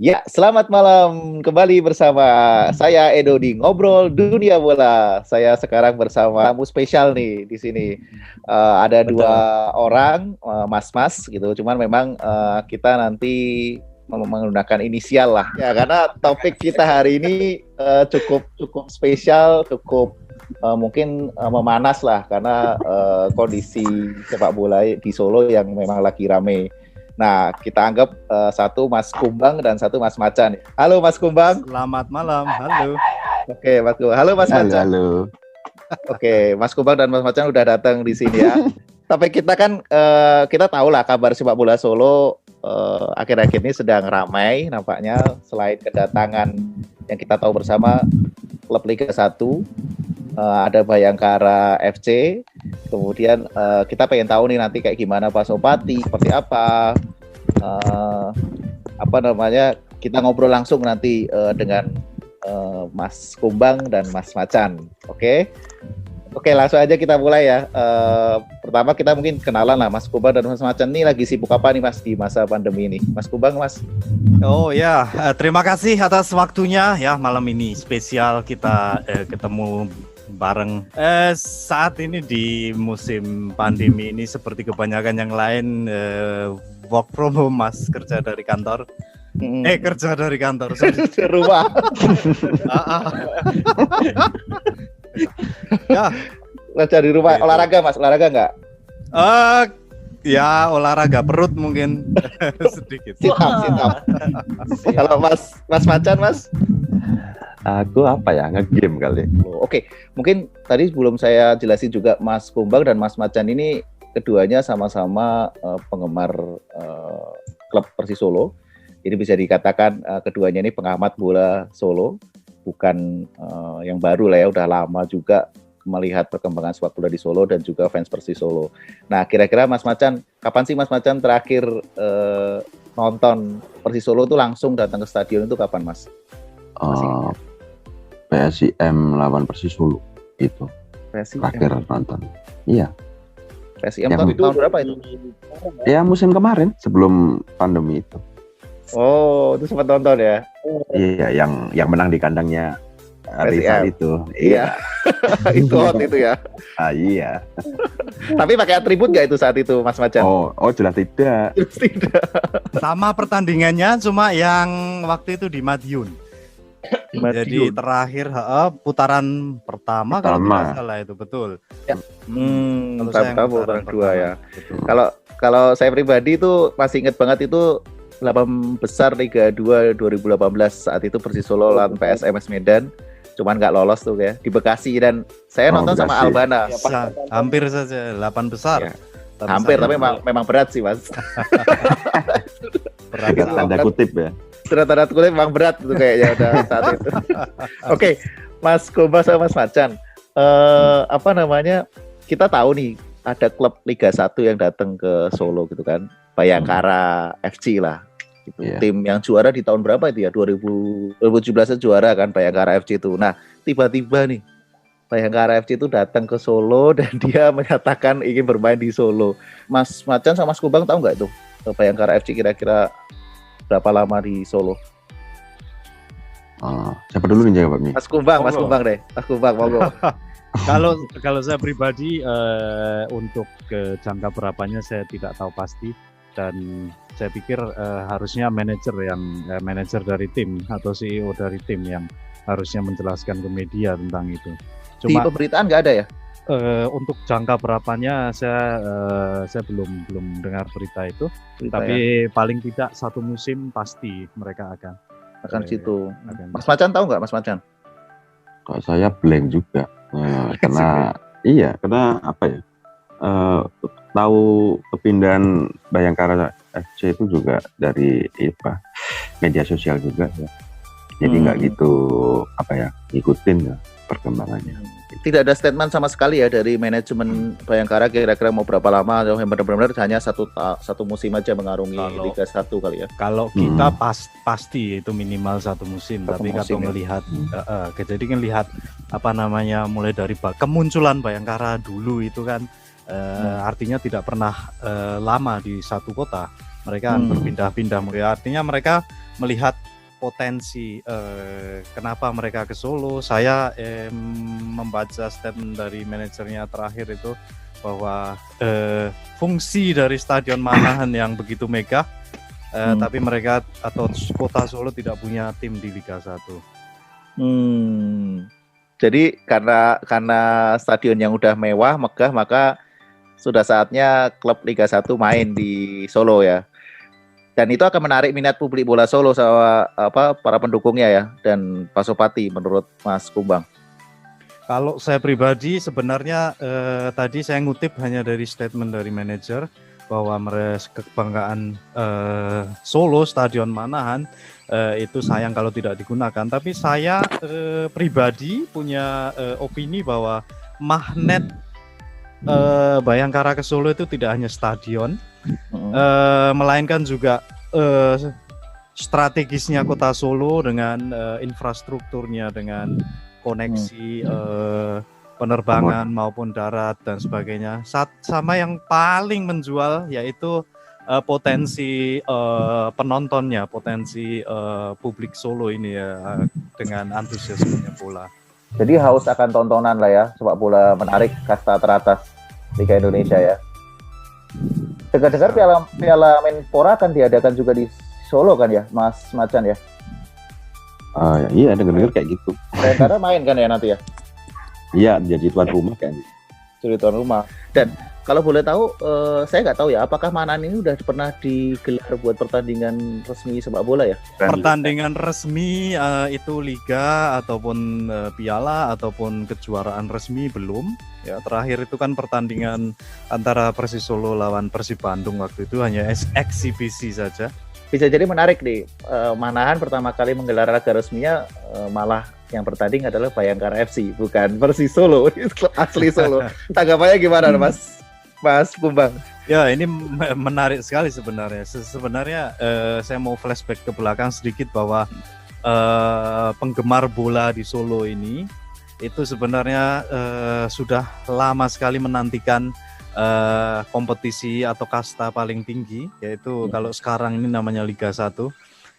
Ya, selamat malam kembali bersama saya Edo di Ngobrol Dunia Bola. Saya sekarang bersama tamu spesial nih di sini. Ada Betul. dua orang, mas-mas gitu. Cuman memang kita nanti menggunakan inisial lah. Ya, karena topik kita hari ini cukup spesial, cukup mungkin memanas lah karena kondisi sepak bola di Solo yang memang lagi rame. Nah, kita anggap satu Mas Kumbang dan satu Mas Macan. Halo Mas Kumbang. Selamat malam, halo. Oke, Mas Kumbang. Halo Mas Macan. Halo. Oke, Mas Kumbang dan Mas Macan udah datang di sini ya. Tapi kita kan kita tahu lah kabar sepak bola Solo akhir-akhir ini sedang ramai nampaknya, selain kedatangan yang kita tahu bersama klub Liga 1, ada Bayangkara FC. Kemudian kita pengen tahu nih nanti kayak gimana Pak Sopati, seperti apa kita ngobrol langsung nanti dengan Mas Kumbang dan Mas Macan. Oke, langsung aja kita mulai ya. Pertama kita mungkin kenalan lah, Mas Kumbang dan Mas Macan nih lagi sibuk apa nih Mas di masa pandemi ini? Mas Kumbang, Mas. Oh ya, terima kasih atas waktunya ya, malam ini spesial kita ketemu bareng. Saat ini di musim pandemi ini seperti kebanyakan yang lain, work from home, Mas, kerja dari kantor. Kerja dari kantor. Di rumah. Ya, kerja di rumah. Olahraga Mas, olahraga nggak? Ya olahraga perut mungkin sedikit. Sit up. Kalau Mas Macan, Mas? Aku apa ya, nge-game kali. Oke, mungkin tadi sebelum saya jelasin juga, Mas Kumbang dan Mas Macan ini keduanya sama-sama penggemar klub Persis Solo. Jadi bisa dikatakan keduanya ini pengamat bola Solo, bukan yang baru lah ya, udah lama juga melihat perkembangan sepak bola di Solo dan juga fans Persis Solo. Nah, kira-kira Mas Macan, kapan sih Mas Macan terakhir nonton Persis Solo tuh langsung datang ke stadion itu kapan, Mas? PSIM lawan Persis Solo itu. PSIM terakhir nonton. Iya. PSIM tahun berapa itu? Ya musim kemarin sebelum pandemi itu. Oh, itu sempat nonton ya? Iya, yang menang di kandangnya Rizal itu. Iya. Itu hot itu ya. Iya. Tapi pakai atribut nggak itu saat itu, Mas Macan? Oh jelas tidak. Jelas tidak. Sama pertandingannya, cuma yang waktu itu di Madiun. Jadi terakhir putaran pertama kalau tidak salah itu, betul. Ya. Kalau putaran kedua ya. Kalau saya pribadi itu masih ingat banget itu 8 besar Liga 2 2018 saat itu Persis Solo lawan PSMS Medan. Cuman nggak lolos tuh ya di Bekasi, dan saya nonton Bekasi. sama Albana. Hampir saja 8 besar. Ya. Hampir, tapi memang berat sih, Mas. Berat. Tanda kutip ya. Tanda kutip memang berat itu kayaknya udah saat itu. Oke, Mas Kumbang sama Mas Macan. Kita tahu nih ada klub Liga 1 yang datang ke Solo gitu kan. Bayangkara FC lah. Gitu. Yeah. Tim yang juara di tahun berapa itu ya? 2017 juara kan Bayangkara FC itu. Nah, tiba-tiba nih Bayangkara FC itu datang ke Solo dan dia menyatakan ingin bermain di Solo. Mas Macan sama Mas Kumbang tahu nggak tuh Bayangkara FC kira-kira berapa lama di Solo? Siapa dulu nih jawabnya? Mas Kumbang deh. Mas Kumbang, monggo. Kalau saya pribadi untuk jangka berapanya saya tidak tahu pasti, dan saya pikir harusnya manajer dari tim atau CEO dari tim yang harusnya menjelaskan ke media tentang itu. Di pemberitaan nggak ada ya? Untuk jangka berapanya saya belum dengar berita itu. Tapi ya? paling tidak 1 musim pasti mereka akan situ. Mas Macan tahu nggak, Mas Macan? Kalau saya blank juga. Karena apa ya? Tahu kepindahan Bayangkara FC itu juga dari media sosial juga ya. Jadi nggak gitu ngikutin ya perkembangannya. Tidak ada statement sama sekali ya dari manajemen Bayangkara kira-kira mau berapa lama, atau yang benar-benar hanya satu musim aja mengarungi Liga 1 kali ya. Kalau kita pasti itu minimal 1 musim, tapi kalau melihat jadi kan lihat mulai dari kemunculan Bayangkara dulu itu kan artinya tidak pernah lama di satu kota. Mereka berpindah-pindah. Artinya mereka melihat potensi kenapa mereka ke Solo. Saya membaca statement dari manajernya terakhir itu bahwa fungsi dari Stadion Manahan yang begitu megah, tapi mereka atau Kota Solo tidak punya tim di Liga 1. Jadi karena stadion yang udah mewah, megah, maka sudah saatnya klub Liga 1 main di Solo ya. Dan itu akan menarik minat publik bola Solo sama para pendukungnya ya, dan Pasopati menurut Mas Kumbang. Kalau saya pribadi sebenarnya tadi saya ngutip hanya dari statement dari manajer bahwa mereka kebanggaan Solo Stadion Manahan itu sayang kalau tidak digunakan. Tapi saya pribadi punya opini bahwa magnet Bayangkara ke Solo itu tidak hanya stadion, melainkan juga strategisnya Kota Solo dengan infrastrukturnya, dengan koneksi penerbangan maupun darat dan sebagainya. Sama yang paling menjual yaitu potensi penontonnya, potensi publik Solo ini ya, dengan antusiasmenya bola. Jadi haus akan tontonan lah ya, sepak bola menarik kasta teratas Liga Indonesia ya. Dengar-dengar Piala Menpora akan diadakan juga di Solo kan ya, Mas Macan ya? Iya, dengar-dengar kayak gitu. Bayangkara main kan ya nanti ya? Iya, jadi tuan rumah kayaknya. Jadi tuan rumah. Dan kalau boleh tahu, saya nggak tahu ya, apakah Manahan ini udah pernah digelar buat pertandingan resmi sepak bola ya? Pertandingan resmi itu liga ataupun piala ataupun kejuaraan resmi belum. Ya, terakhir itu kan pertandingan antara Persis Solo lawan Persib Bandung waktu itu hanya eksibisi saja. Bisa jadi menarik nih, Manahan pertama kali menggelar laga resminya malah yang bertanding adalah Bayangkara FC, bukan Persis Solo, klub asli Solo. Tanggapannya gimana Mas Kumbang? Ya, ini menarik sekali sebenarnya. Sebenarnya saya mau flashback ke belakang sedikit bahwa penggemar bola di Solo ini itu sebenarnya sudah lama sekali menantikan kompetisi atau kasta paling tinggi, yaitu kalau sekarang ini namanya Liga 1,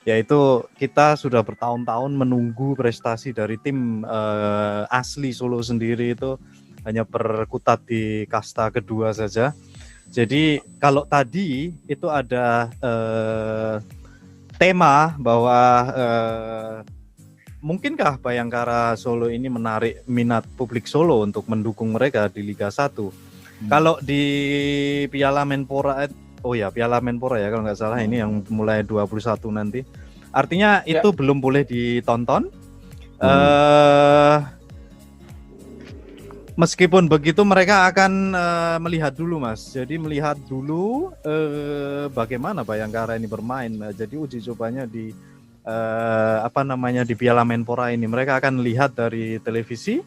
yaitu kita sudah bertahun-tahun menunggu prestasi dari tim asli Solo sendiri itu hanya berkutat di kasta kedua saja. Jadi kalau tadi itu ada tema bahwa mungkinkah Bayangkara Solo ini menarik minat publik Solo untuk mendukung mereka di Liga 1? Kalau di Piala Menpora, Piala Menpora ya kalau nggak salah, ini yang mulai 21 nanti. Artinya itu belum boleh ditonton. Meskipun begitu mereka akan melihat dulu, Mas. Jadi melihat dulu bagaimana Bayangkara ini bermain. Jadi uji cobanya di di Piala Menpora ini mereka akan lihat dari televisi.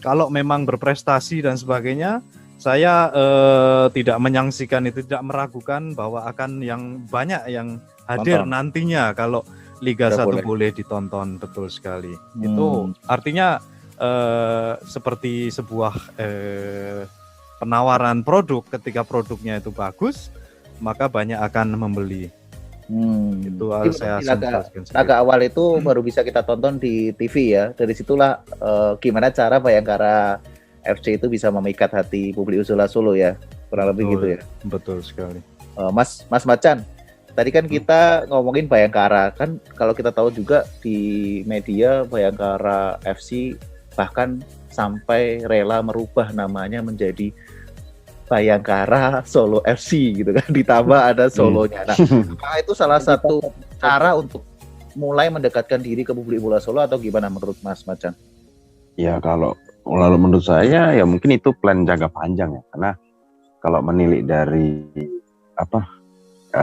Kalau memang berprestasi dan sebagainya, saya tidak menyangsikan itu, tidak meragukan bahwa akan yang banyak yang hadir nantinya kalau Liga 1 boleh ditonton. Betul sekali. Itu artinya seperti sebuah penawaran produk. Ketika produknya itu bagus, maka banyak akan membeli. Itu saya laga awal itu baru bisa kita tonton di TV ya. Dari situlah gimana cara Bayangkara FC itu bisa memikat hati publik Uzola Solo ya, kurang lebih gitu ya. Betul sekali. Mas Macan, tadi kan kita ngomongin Bayangkara, kan kalau kita tahu juga di media Bayangkara FC bahkan sampai rela merubah namanya menjadi Bayangkara Solo FC gitu kan, ditambah ada Solonya. Nah, apakah itu salah satu cara untuk mulai mendekatkan diri ke publik bola Solo atau gimana menurut Mas Macan? Ya kalau menurut saya ya mungkin itu plan jangka panjang ya, karena kalau menilik dari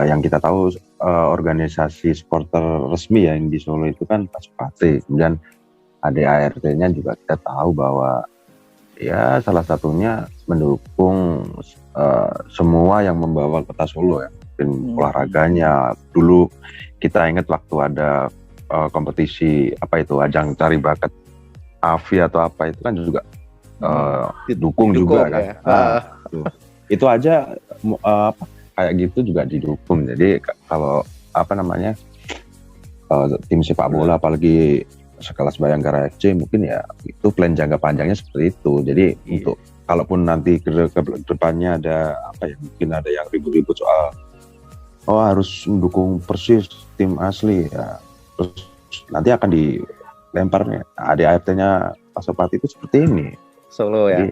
yang kita tahu organisasi supporter resmi ya yang di Solo itu kan Pasopati, kemudian ADART-nya juga kita tahu bahwa ya salah satunya mendukung semua yang membawa kota Solo ya, olahraganya. Dulu kita ingat waktu ada kompetisi ajang cari bakat AFI atau apa itu kan juga didukung juga kan. Ya. Itu aja kayak gitu juga didukung. Jadi kalau tim sepak bola apalagi sekelas Bayangkara FC, mungkin ya itu plan jangka panjangnya seperti itu. Jadi untuk kalaupun nanti ke depannya ada apa ya, mungkin ada yang ribut-ribut soal harus mendukung Persis tim asli ya, terus nanti akan dilemparnya ADART-nya Pasopati itu seperti ini. Solo ya. Jadi,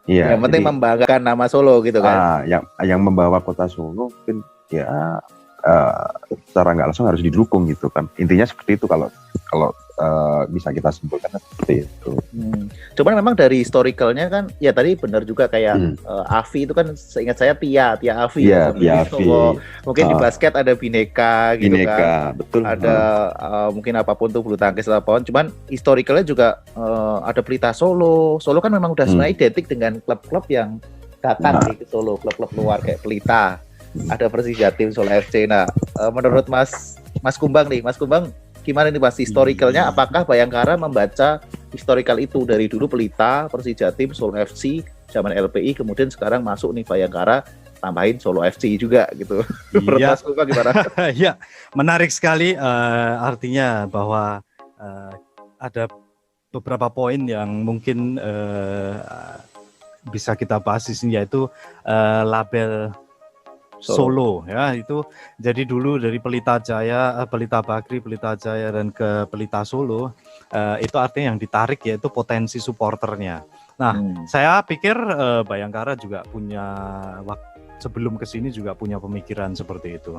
iya. Yang penting membanggakan nama Solo gitu kan. Yang membawa kota Solo mungkin ya secara nggak langsung harus didukung gitu kan. Intinya seperti itu kalau bisa kita simpulkan seperti itu. Cuman memang dari historicalnya kan, ya tadi benar juga kayak Afi itu kan, seingat saya Tia Afi. Iya, Tia Afi. Mungkin di basket ada Bineka gitu kan. Betul. Ada mungkin apapun tuh, bulu tangkis atau apapun. Cuman historicalnya juga ada Pelita Solo. Solo kan memang udah sebenarnya identik dengan klub-klub yang datang ke Solo, klub-klub luar kayak Pelita. Ada Persijatim, Solo FC. Nah, menurut Mas Kumbang nih, Mas Kumbang, gimana nih Mas historicalnya? Apakah Bayangkara membaca historical itu dari dulu Pelita, Persijatim, Solo FC, zaman LPI, kemudian sekarang masuk nih Bayangkara, tambahin Solo FC juga gitu. Menurut Mas Kumbang gimana? Ya, menarik sekali. Artinya bahwa ada beberapa poin yang mungkin bisa kita bahas di sini, yaitu label Solo ya, itu jadi dulu dari Pelita Jaya, Pelita Bakri, Pelita Jaya dan ke Pelita Solo, itu artinya yang ditarik yaitu potensi supporternya. Nah, saya pikir Bayangkara juga punya sebelum kesini juga punya pemikiran seperti itu.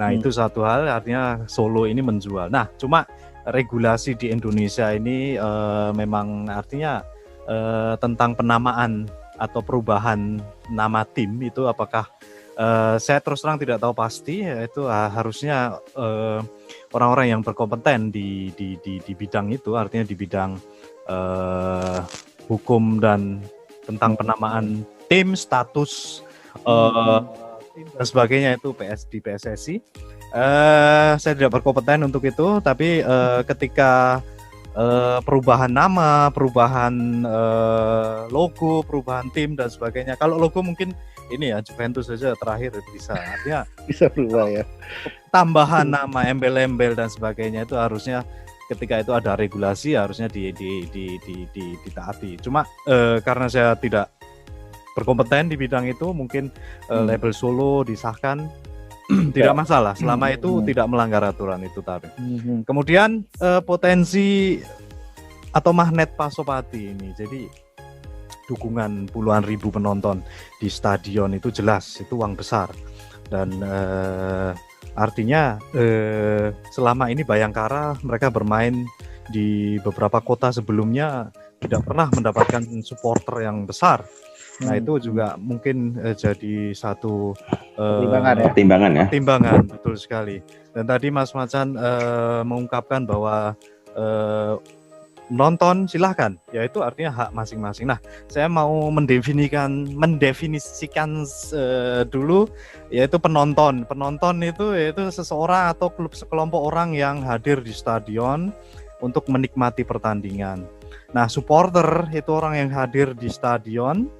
Nah, itu satu hal, artinya Solo ini menjual. Nah, cuma regulasi di Indonesia ini memang artinya tentang penamaan atau perubahan nama tim itu, apakah saya terus terang tidak tahu pasti. Itu harusnya orang-orang yang berkompeten di bidang itu, artinya di bidang hukum dan tentang penamaan tim, status tim dan sebagainya, itu di PSSI. Saya tidak berkompeten untuk itu, tapi ketika perubahan nama, perubahan logo, perubahan tim dan sebagainya. Kalau logo mungkin ini ya, Juventus saja terakhir bisa, artinya bisa berubah ya. Tambahan nama, embel-embel dan sebagainya itu harusnya ketika itu ada regulasi harusnya ditaati. Cuma karena saya tidak berkompeten di bidang itu, mungkin label Solo disahkan tidak masalah selama itu tidak melanggar aturan itu tadi. Kemudian potensi atau magnet Pasopati ini, jadi dukungan puluhan ribu penonton di stadion itu jelas itu uang besar, dan artinya selama ini Bayangkara mereka bermain di beberapa kota sebelumnya tidak pernah mendapatkan supporter yang besar. Nah, itu juga mungkin jadi satu pertimbangan, betul sekali. Dan tadi Mas Macan mengungkapkan bahwa menonton silahkan, yaitu artinya hak masing-masing. Nah, saya mau mendefinisikan dulu, yaitu penonton. Penonton itu yaitu seseorang atau klub sekelompok orang yang hadir di stadion untuk menikmati pertandingan. Nah, supporter itu orang yang hadir di stadion,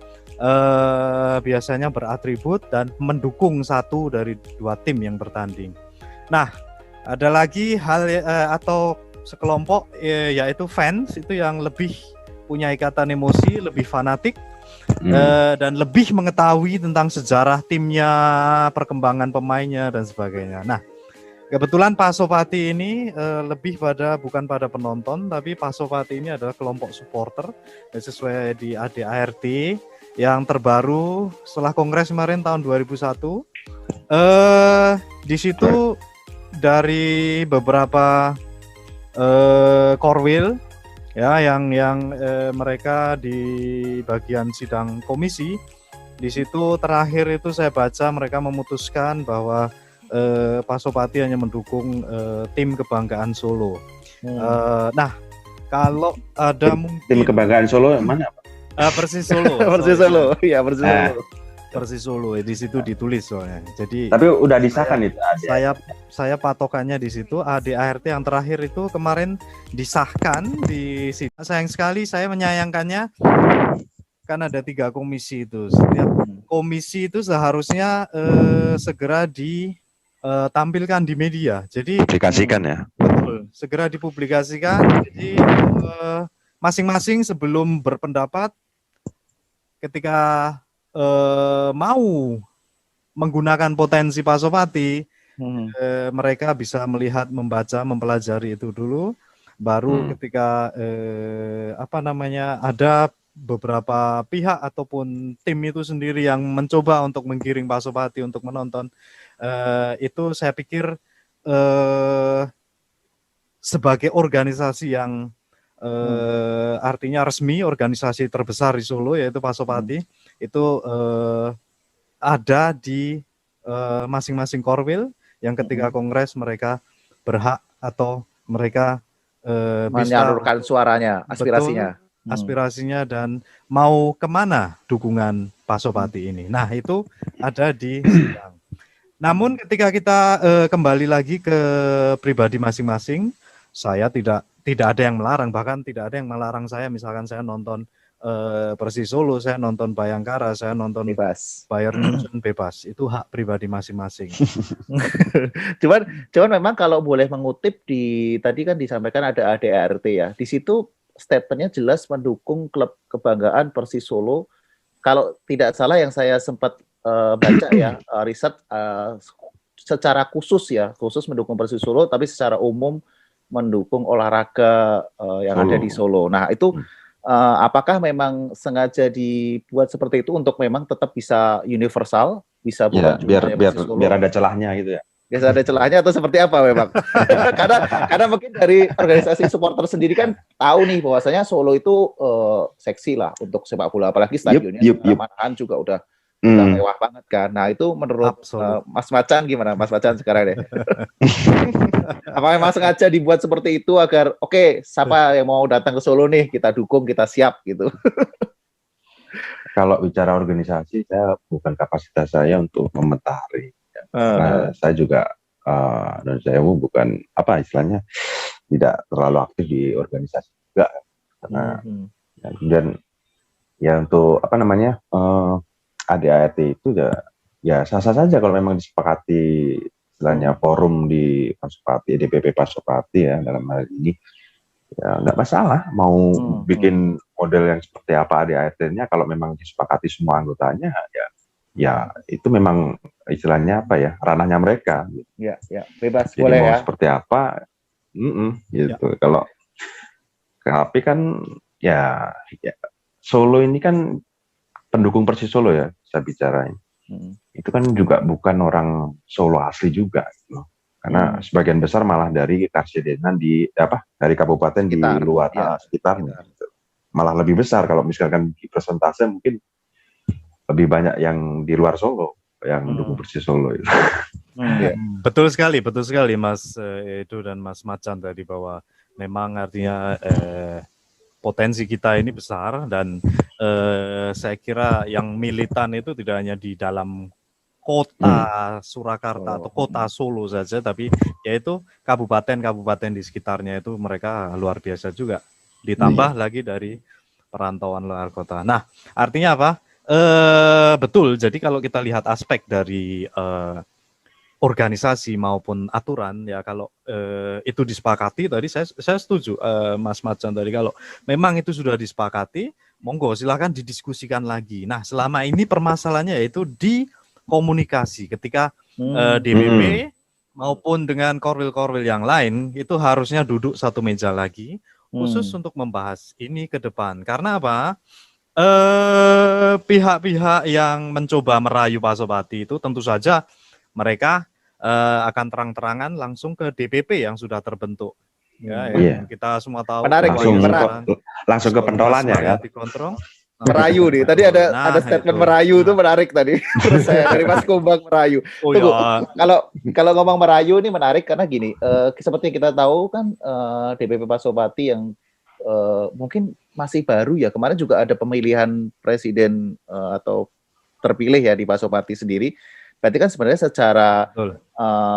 biasanya beratribut dan mendukung satu dari dua tim yang bertanding. Nah, ada lagi hal atau sekelompok yaitu fans, itu yang lebih punya ikatan emosi, lebih fanatik dan lebih mengetahui tentang sejarah timnya, perkembangan pemainnya dan sebagainya. Nah, kebetulan Pasopati ini lebih bukan pada penonton, tapi Pasopati ini adalah kelompok supporter sesuai di ADART yang terbaru setelah kongres kemarin tahun 2001. Di situ dari beberapa korwil ya yang mereka di bagian sidang komisi, di situ terakhir itu saya baca mereka memutuskan bahwa Pasopati hanya mendukung tim kebanggaan Solo. Nah, kalau ada tim kebanggaan Solo mana Pak? Persis Solo. Persis Solo. Iya, Persis Solo. Persis Solo di situ ditulis soalnya. Jadi tapi udah disahkan itu. Saya patokannya di situ. ADART yang terakhir itu kemarin disahkan di situ. Sayang sekali saya menyayangkannya, kan ada 3 komisi itu. Setiap komisi itu seharusnya segera ditampilkan di media. Jadi dikasihkan ya. segera dipublikasikan. Jadi masing-masing sebelum berpendapat, ketika mau menggunakan potensi Pasopati, mereka bisa melihat, membaca, mempelajari itu dulu. Baru ketika ada beberapa pihak ataupun tim itu sendiri yang mencoba untuk menggiring Pasopati untuk menonton, itu saya pikir sebagai organisasi yang artinya resmi, organisasi terbesar di Solo yaitu Pasopati, itu ada di masing-masing korwil yang ketika kongres mereka berhak atau mereka menyalurkan suaranya, aspirasinya. Aspirasinya dan mau kemana dukungan Pasopati ini. Nah, itu ada di sidang. Namun ketika kita kembali lagi ke pribadi masing-masing, saya tidak ada yang melarang, bahkan tidak ada yang melarang saya, misalkan saya nonton Persis Solo, saya nonton Bayangkara, saya nonton Bebas. Bayern Munchen, bebas. Itu hak pribadi masing-masing. cuman memang kalau boleh mengutip tadi kan disampaikan ada ADART ya. Di situ statementnya jelas mendukung klub kebanggaan Persis Solo. Kalau tidak salah yang saya sempat baca ya, riset secara khusus mendukung Persis Solo, tapi secara umum mendukung olahraga yang ada di Solo. Nah, itu apakah memang sengaja dibuat seperti itu untuk memang tetap bisa universal, bisa bukan biar ada celahnya gitu ya. Biasa ada celahnya atau seperti apa memang? karena mungkin dari organisasi supporter sendiri kan tahu nih bahwasanya Solo itu seksi lah untuk sepak bola, apalagi stadionnya Manahan juga udah mewah banget kan. Nah, itu menurut Mas Macan gimana? Mas Macan sekarang deh. Apa memang sengaja dibuat seperti itu agar siapa yang mau datang ke Solo nih, kita dukung, kita siap gitu. Kalau bicara organisasi, saya bukan kapasitas saya untuk komentari. Nah, saya juga dan saya bukan istilahnya tidak terlalu aktif di organisasi juga. Karena dan ya untuk ADART itu ya sah-sah saja kalau memang disepakati istilahnya forum di Pasopati, DPP Pasopati ya dalam hal ini, ya nggak masalah mau bikin model yang seperti apa ADART-nya, kalau memang disepakati semua anggotanya ya itu memang istilahnya ranahnya mereka. Ya bebas. Jadi boleh mau ya. seperti apa, gitu. Kalau tapi kan ya Solo ini kan pendukung Persis Solo ya, saya bicarain. Itu kan juga bukan orang Solo asli juga, gitu. Karena sebagian besar malah dari Karsidenan dari kabupaten di luar sekitarnya. Gitu. Malah lebih besar kalau misalkan di persentase mungkin lebih banyak yang di luar Solo yang mendukung Persis Solo itu. Betul sekali Mas Edo dan Mas Macan tadi, bahwa memang artinya potensi kita ini besar, dan saya kira yang militan itu tidak hanya di dalam kota Surakarta atau kota Solo saja, tapi yaitu kabupaten-kabupaten di sekitarnya itu mereka luar biasa juga, ditambah lagi dari perantauan luar kota. Nah, artinya apa? Betul, jadi kalau kita lihat aspek dari organisasi maupun aturan ya, kalau itu disepakati tadi, saya setuju Mas Macan tadi, kalau memang itu sudah disepakati, monggo silakan didiskusikan lagi. Nah, selama ini permasalahannya yaitu di komunikasi ketika DPP maupun dengan korwil-korwil yang lain itu harusnya duduk satu meja lagi khusus untuk membahas ini ke depan. Karena apa? Pihak-pihak yang mencoba merayu Pasopati itu tentu saja mereka akan terang-terangan langsung ke DPP yang sudah terbentuk. Ya, yang kita semua tahu. Menarik, langsung ke pentolannya ya. Merayu nih. Tadi ada statement itu. Merayu itu menarik tadi. Terus saya dari Mas Kumbang merayu. Kalau ngomong merayu ini menarik karena gini, seperti kita tahu kan DPP Pasopati yang mungkin masih baru ya. Kemarin juga ada pemilihan presiden atau terpilih ya di Pasopati sendiri. Berarti kan sebenarnya secara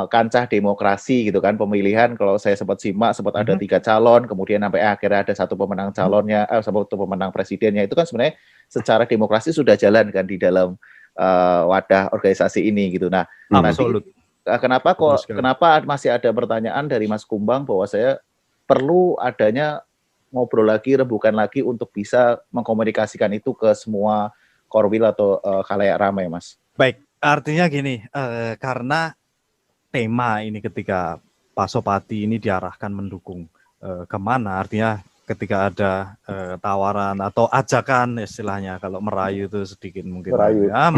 kancah demokrasi gitu kan, pemilihan kalau saya sempat simak sempat ada 3 calon, kemudian sampai akhirnya ada satu pemenang calonnya, satu pemenang presidennya, itu kan sebenarnya secara demokrasi sudah jalan kan di dalam wadah organisasi ini gitu. Nah, Betul sekali. kenapa masih ada pertanyaan dari Mas Kumbang bahwa saya perlu adanya ngobrol lagi, rembukan lagi untuk bisa mengkomunikasikan itu ke semua korwil atau khalayak ramai, Mas. Baik, artinya gini, karena tema ini ketika Pasopati ini diarahkan mendukung kemana, artinya ketika ada tawaran atau ajakan istilahnya, kalau merayu itu sedikit mungkin Merayu. ya,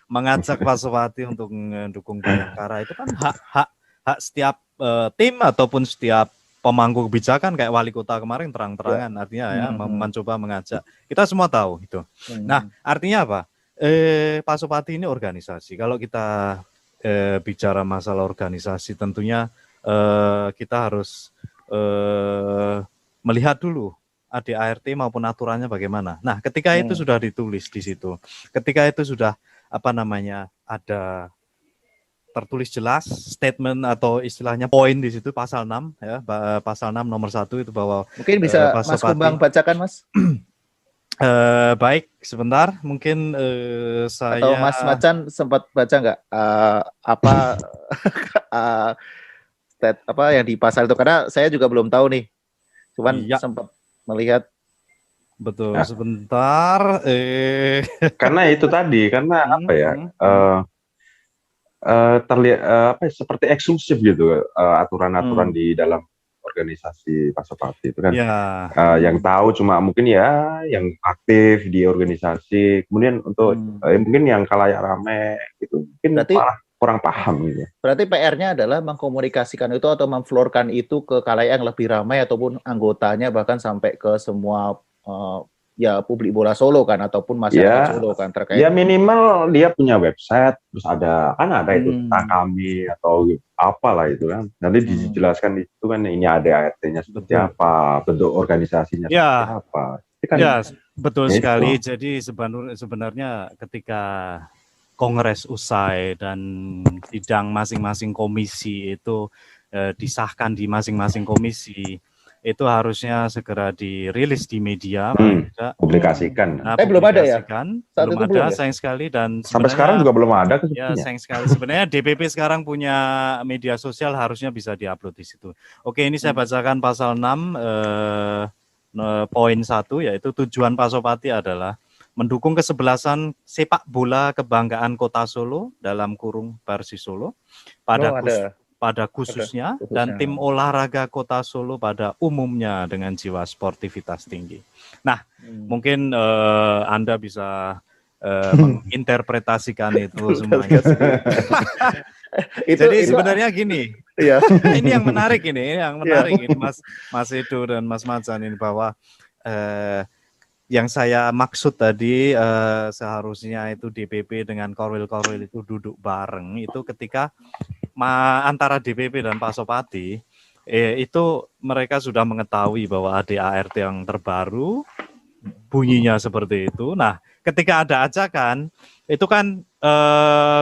mengajak Pasopati untuk mendukung Bayangkara, itu kan hak setiap tim ataupun setiap pemangku kebijakan kayak wali kota kemarin terang-terangan, artinya ya mencoba mengajak. Kita semua tahu itu. Nah, artinya apa? Pasopati ini organisasi. Kalau kita bicara masalah organisasi, tentunya kita harus melihat dulu ADART maupun aturannya bagaimana. Nah, ketika itu sudah ditulis di situ, ketika itu sudah ada tertulis jelas statement atau istilahnya poin di situ pasal 6 ya, pasal 6 nomor 1 itu bahwa mungkin bisa Mas Kumbang bacakan, Mas. Baik, sebentar, mungkin saya atau Mas Macan sempat baca nggak apa yang di pasal itu, karena saya juga belum tahu nih, cuman sempat melihat. Betul, sebentar. Karena itu tadi, karena apa ya? Terlihat seperti eksklusif gitu aturan-aturan di dalam organisasi Pasopati itu kan. Yang tahu cuma mungkin ya yang aktif di organisasi, kemudian untuk mungkin yang khalayak rame gitu mungkin malah kurang paham gitu. Berarti PR-nya adalah mengkomunikasikan itu atau memflorkan itu ke khalayak yang lebih ramai ataupun anggotanya, bahkan sampai ke semua ya publik bola Solo kan, ataupun masyarakat Solo kan terkait. Ya minimal dia punya website, terus ada itu kami atau apalah itu kan. Nanti dijelaskan di situ kan ini ADART-nya seperti apa, bentuk organisasinya seperti apa. Kan ya, betul sekali. Jadi sebenarnya ketika kongres usai dan sidang masing-masing komisi itu disahkan di masing-masing komisi, itu harusnya segera dirilis di media, publikasikan. Belum ada ya? Saat belum ada, sayang sekali, dan sampai sekarang juga belum ada. Ya, sayang sekali. Sebenarnya DPP sekarang punya media sosial, harusnya bisa diupload di situ. Oke, ini saya bacakan pasal 6 poin 1, yaitu tujuan Pasopati adalah mendukung kesebelasan sepak bola kebanggaan Kota Solo dalam kurung Persis Solo pada khususnya dan tim olahraga Kota Solo pada umumnya dengan jiwa sportivitas tinggi. Nah, mungkin Anda bisa menginterpretasikan itu semuanya. Jadi sebenarnya gini, ini yang menarik ini Mas Edo dan Mas Macan ini, bahwa yang saya maksud tadi seharusnya itu DPP dengan korwil-korwil itu duduk bareng itu ketika antara DPP dan Pasopati itu mereka sudah mengetahui bahwa ADART yang terbaru bunyinya seperti itu. Nah, ketika ada ajakan itu kan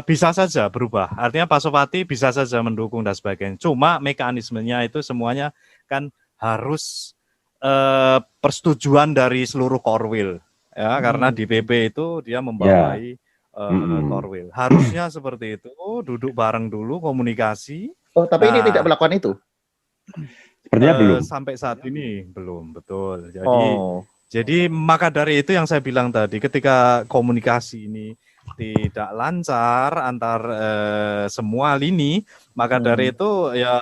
bisa saja berubah. Artinya Pasopati bisa saja mendukung dan sebagainya. Cuma mekanismenya itu semuanya kan harus persetujuan dari seluruh korwil ya, karena DPP itu dia membawai korwil. Harusnya seperti itu, duduk bareng dulu, komunikasi. Tapi ini tidak melakukan itu. Sepertinya belum. Sampai saat ini belum, betul. Jadi maka dari itu yang saya bilang tadi, ketika komunikasi ini tidak lancar antar semua lini, maka dari itu ya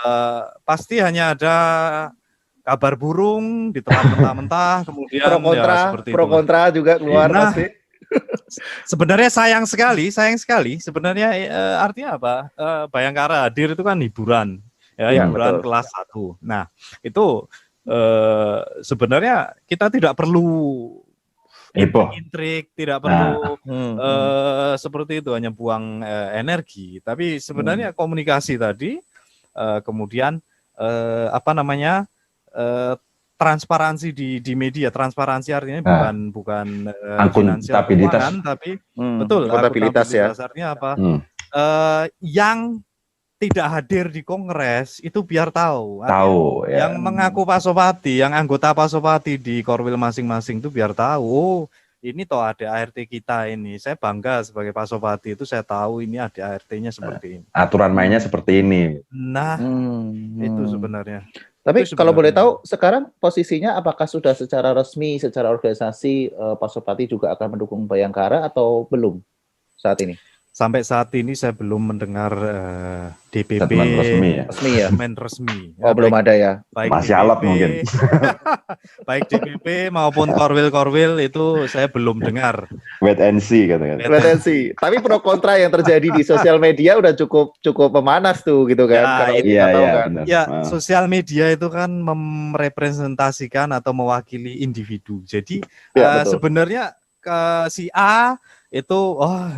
pasti hanya ada kabar burung ditelan mentah-mentah, kemudian pro kontra juga keluar pasti. Sebenarnya sayang sekali. Sebenarnya artinya apa? Bayangkara hadir itu kan hiburan, hiburan kelas 1. Nah, itu sebenarnya kita tidak perlu intrik, tidak perlu seperti itu, hanya buang energi. Tapi sebenarnya komunikasi tadi, kemudian transparansi di media. Transparansi artinya bukan finansial keuangan, tapi betul akuntabilitas ya. Artinya apa? Yang tidak hadir di kongres itu biar tahu. Yang mengaku Pasopati, yang anggota Pasopati di korwil masing-masing itu biar tahu. ini toh ADART kita ini. Saya bangga sebagai Pasopati itu saya tahu ini ADART-nya seperti ini. Aturan mainnya seperti ini. Nah, itu sebenarnya. Tapi Itu kalau boleh sebenarnya. tahu sekarang posisinya apakah sudah secara resmi, secara organisasi Pasopati juga akan mendukung Bayangkara atau belum saat ini? Sampai saat ini saya belum mendengar DPP Statement resmi ya. Resmi ya? statement resmi. Oh, belum ada ya. Baik Masih alot mungkin. baik DPP maupun Korwil itu saya belum dengar. Wait and see kata-kata. Potensi. Tapi pro kontra yang terjadi di sosial media udah cukup memanas tuh gitu kan. Ya, Kalau itu kita tahu Iya, kan. benar. Ya, sosial media itu kan merepresentasikan atau mewakili individu. Jadi Ya, betul. sebenarnya ke si A itu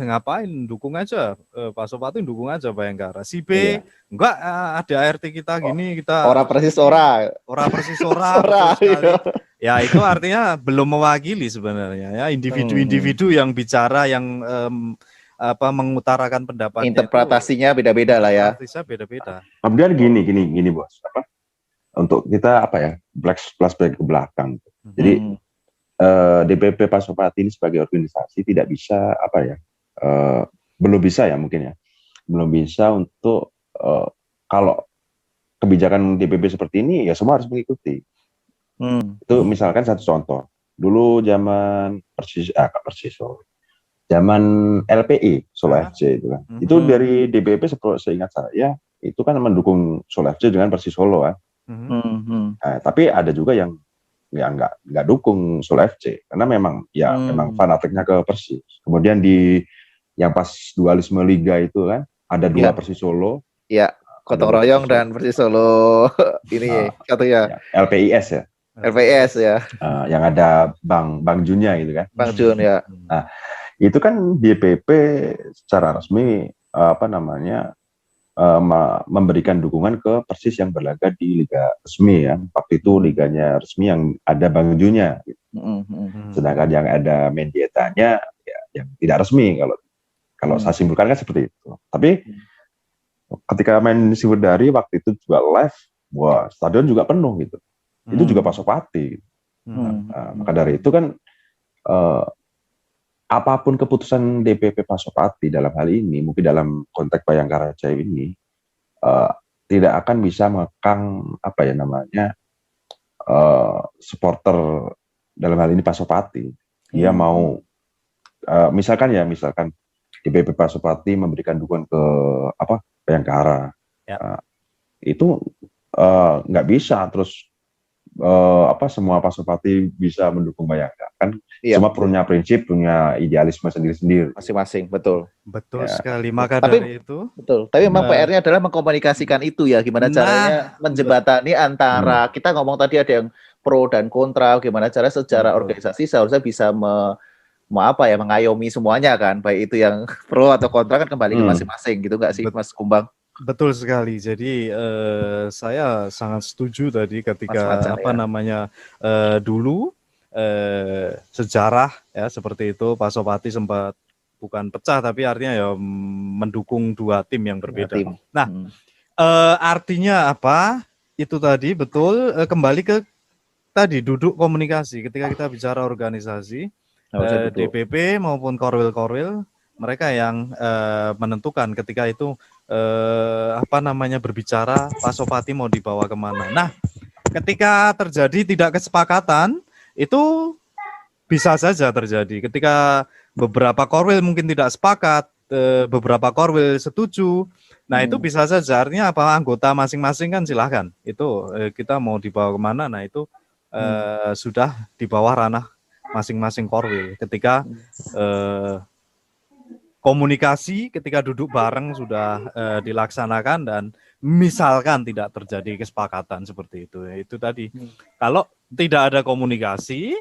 ngapain dukung aja Pasopati dukung aja Bayangkara. Si B Iya. enggak ada ART kita gini kita Ora persis ora. persis ora, Ora, betul sekali. iya. Ya itu artinya belum mewakili sebenarnya ya individu-individu yang bicara yang mengutarakan pendapat. Interpretasinya beda-beda lah ya. Artisnya beda-beda. Kemudian gini bos, untuk kita flashback ke belakang. Jadi DPP Pasopati ini sebagai organisasi tidak bisa belum bisa ya mungkin ya, belum bisa untuk kalau kebijakan DPP seperti ini ya semua harus mengikuti. Itu misalkan satu contoh, dulu zaman zaman LPI Solo FC itu kan, itu dari DPP seingat saya itu kan mendukung Solo FC dengan Persis Solo kan. Nah, tapi ada juga yang nggak dukung Solo FC karena memang fanatiknya ke Persis. Kemudian yang pas dualisme liga itu kan ada dua Persis Solo. Iya, Gotong Royong dan Persis Solo ini satu ya. LPIS ya. LPS ya. Yang ada Bang Junnya gitu kan. Bang Jun ya. Nah, itu kan DPP secara resmi memberikan dukungan ke Persis yang berlaga di liga resmi ya. Waktu itu liganya resmi yang ada Bang Junnya. Gitu. Sedangkan yang ada Mendietanya ya, yang tidak resmi kalau saya simpulkan kan seperti itu. Tapi ketika main Siwedari waktu itu juga live, wah stadion juga penuh gitu. Itu juga Pasopati. Maka dari itu kan apapun keputusan DPP Pasopati dalam hal ini, mungkin dalam konteks Bayangkara FC ini tidak akan bisa mengekang supporter dalam hal ini Pasopati. Dia mau misalkan DPP Pasopati memberikan dukungan ke Bayangkara, itu nggak bisa terus semua Pasopati bisa mendukung Bayangkara kan. Semua punya prinsip, punya idealisme sendiri-sendiri masing-masing, betul sekali. Maka tapi, dari itu tapi memang PR-nya adalah mengkomunikasikan itu ya, gimana caranya menjembatani antara kita ngomong tadi ada yang pro dan kontra, gimana cara secara organisasi seharusnya bisa mengayomi semuanya kan, baik itu yang pro atau kontra kan kembali ke masing-masing gitu nggak sih Mas Kumbang? Betul sekali. Jadi saya sangat setuju tadi ketika dulu sejarah ya seperti itu Pasopati sempat bukan pecah tapi artinya ya mendukung dua tim yang berbeda. Nah, artinya apa? Itu tadi betul kembali ke tadi duduk komunikasi ketika kita bicara organisasi DPP maupun Korwil mereka yang menentukan ketika itu berbicara Pasopati mau dibawa kemana. Nah, ketika terjadi tidak kesepakatan itu bisa saja terjadi. Ketika beberapa Korwil mungkin tidak sepakat, beberapa Korwil setuju. Nah, itu bisa saja. Artinya anggota masing-masing kan silahkan. Itu kita mau dibawa kemana. Nah, itu sudah di bawah ranah masing-masing Korwil. Ketika komunikasi ketika duduk bareng sudah dilaksanakan dan misalkan tidak terjadi kesepakatan seperti itu tadi. Kalau tidak ada komunikasi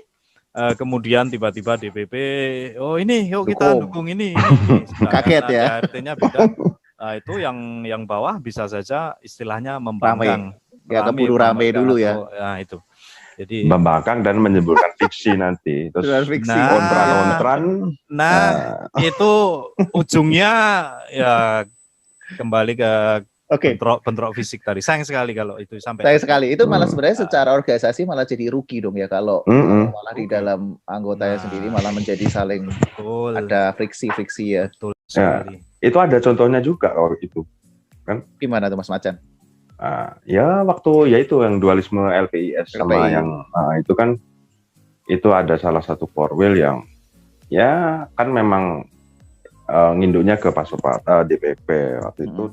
kemudian tiba-tiba DPP yuk kita dukung ini. Kaget ya. Artinya beda. Itu yang bawah bisa saja istilahnya membangkang. Keburu rame dulu ya. Nah, itu. Jadi membangkang dan menyebutkan fiksi nanti terus kontran. Itu ujungnya ya kembali ke Oke. bentrok fisik tadi. Sayang sekali kalau itu sampai. Sayang sekali. Itu malah sebenarnya secara organisasi malah jadi rugi dong ya kalau malah di dalam anggotanya sendiri malah menjadi saling ada friksi-friksi ya. Betul sekali. Itu ada contohnya juga kalau itu. Kan? Gimana tuh Mas Macan? Ya waktu ya itu yang dualisme LPIS sama yang itu kan itu ada salah satu korwil yang ya kan memang nginduknya ke Pasopati DPP waktu itu.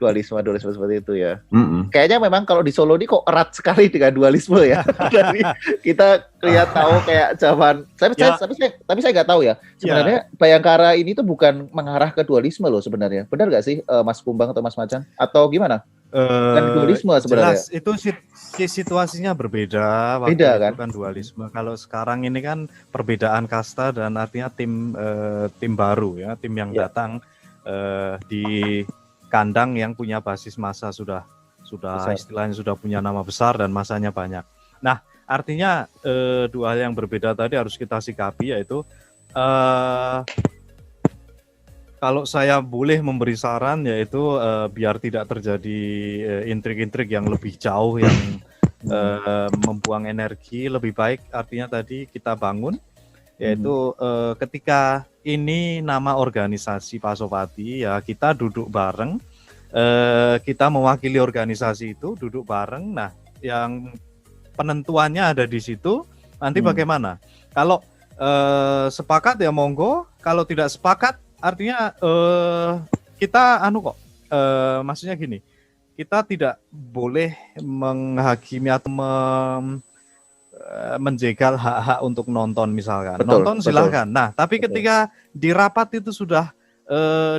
Dualisme seperti itu ya. Kayaknya memang kalau di Solo ini kok erat sekali dengan dualisme ya. Dari kita lihat tahu kayak zaman tapi saya nggak tahu ya. Sebenarnya Bayangkara ini tuh bukan mengarah ke dualisme loh sebenarnya. Benar nggak sih Mas Kumbang atau Mas Macan? Atau gimana? Bukan dualisme sebenarnya. Jelas itu situasinya berbeda. Beda kan? Bukan dualisme. Kalau sekarang ini kan perbedaan kasta dan artinya tim baru ya, tim yang datang di kandang yang punya basis massa sudah istilahnya sudah punya nama besar dan masanya banyak. Nah, artinya dua hal yang berbeda tadi harus kita sikapi, yaitu kalau saya boleh memberi saran, yaitu biar tidak terjadi intrik-intrik yang lebih jauh yang membuang energi, lebih baik artinya tadi kita bangun, yaitu ketika ini nama organisasi Pasopati ya, kita duduk bareng, kita mewakili organisasi itu duduk bareng. Nah, yang penentuannya ada di situ. Nanti bagaimana? Kalau sepakat ya monggo, kalau tidak sepakat artinya kita maksudnya gini, kita tidak boleh menghakimi atau menjegal hak-hak untuk nonton misalkan. Nonton silahkan. Nah, tapi ketika di rapat itu sudah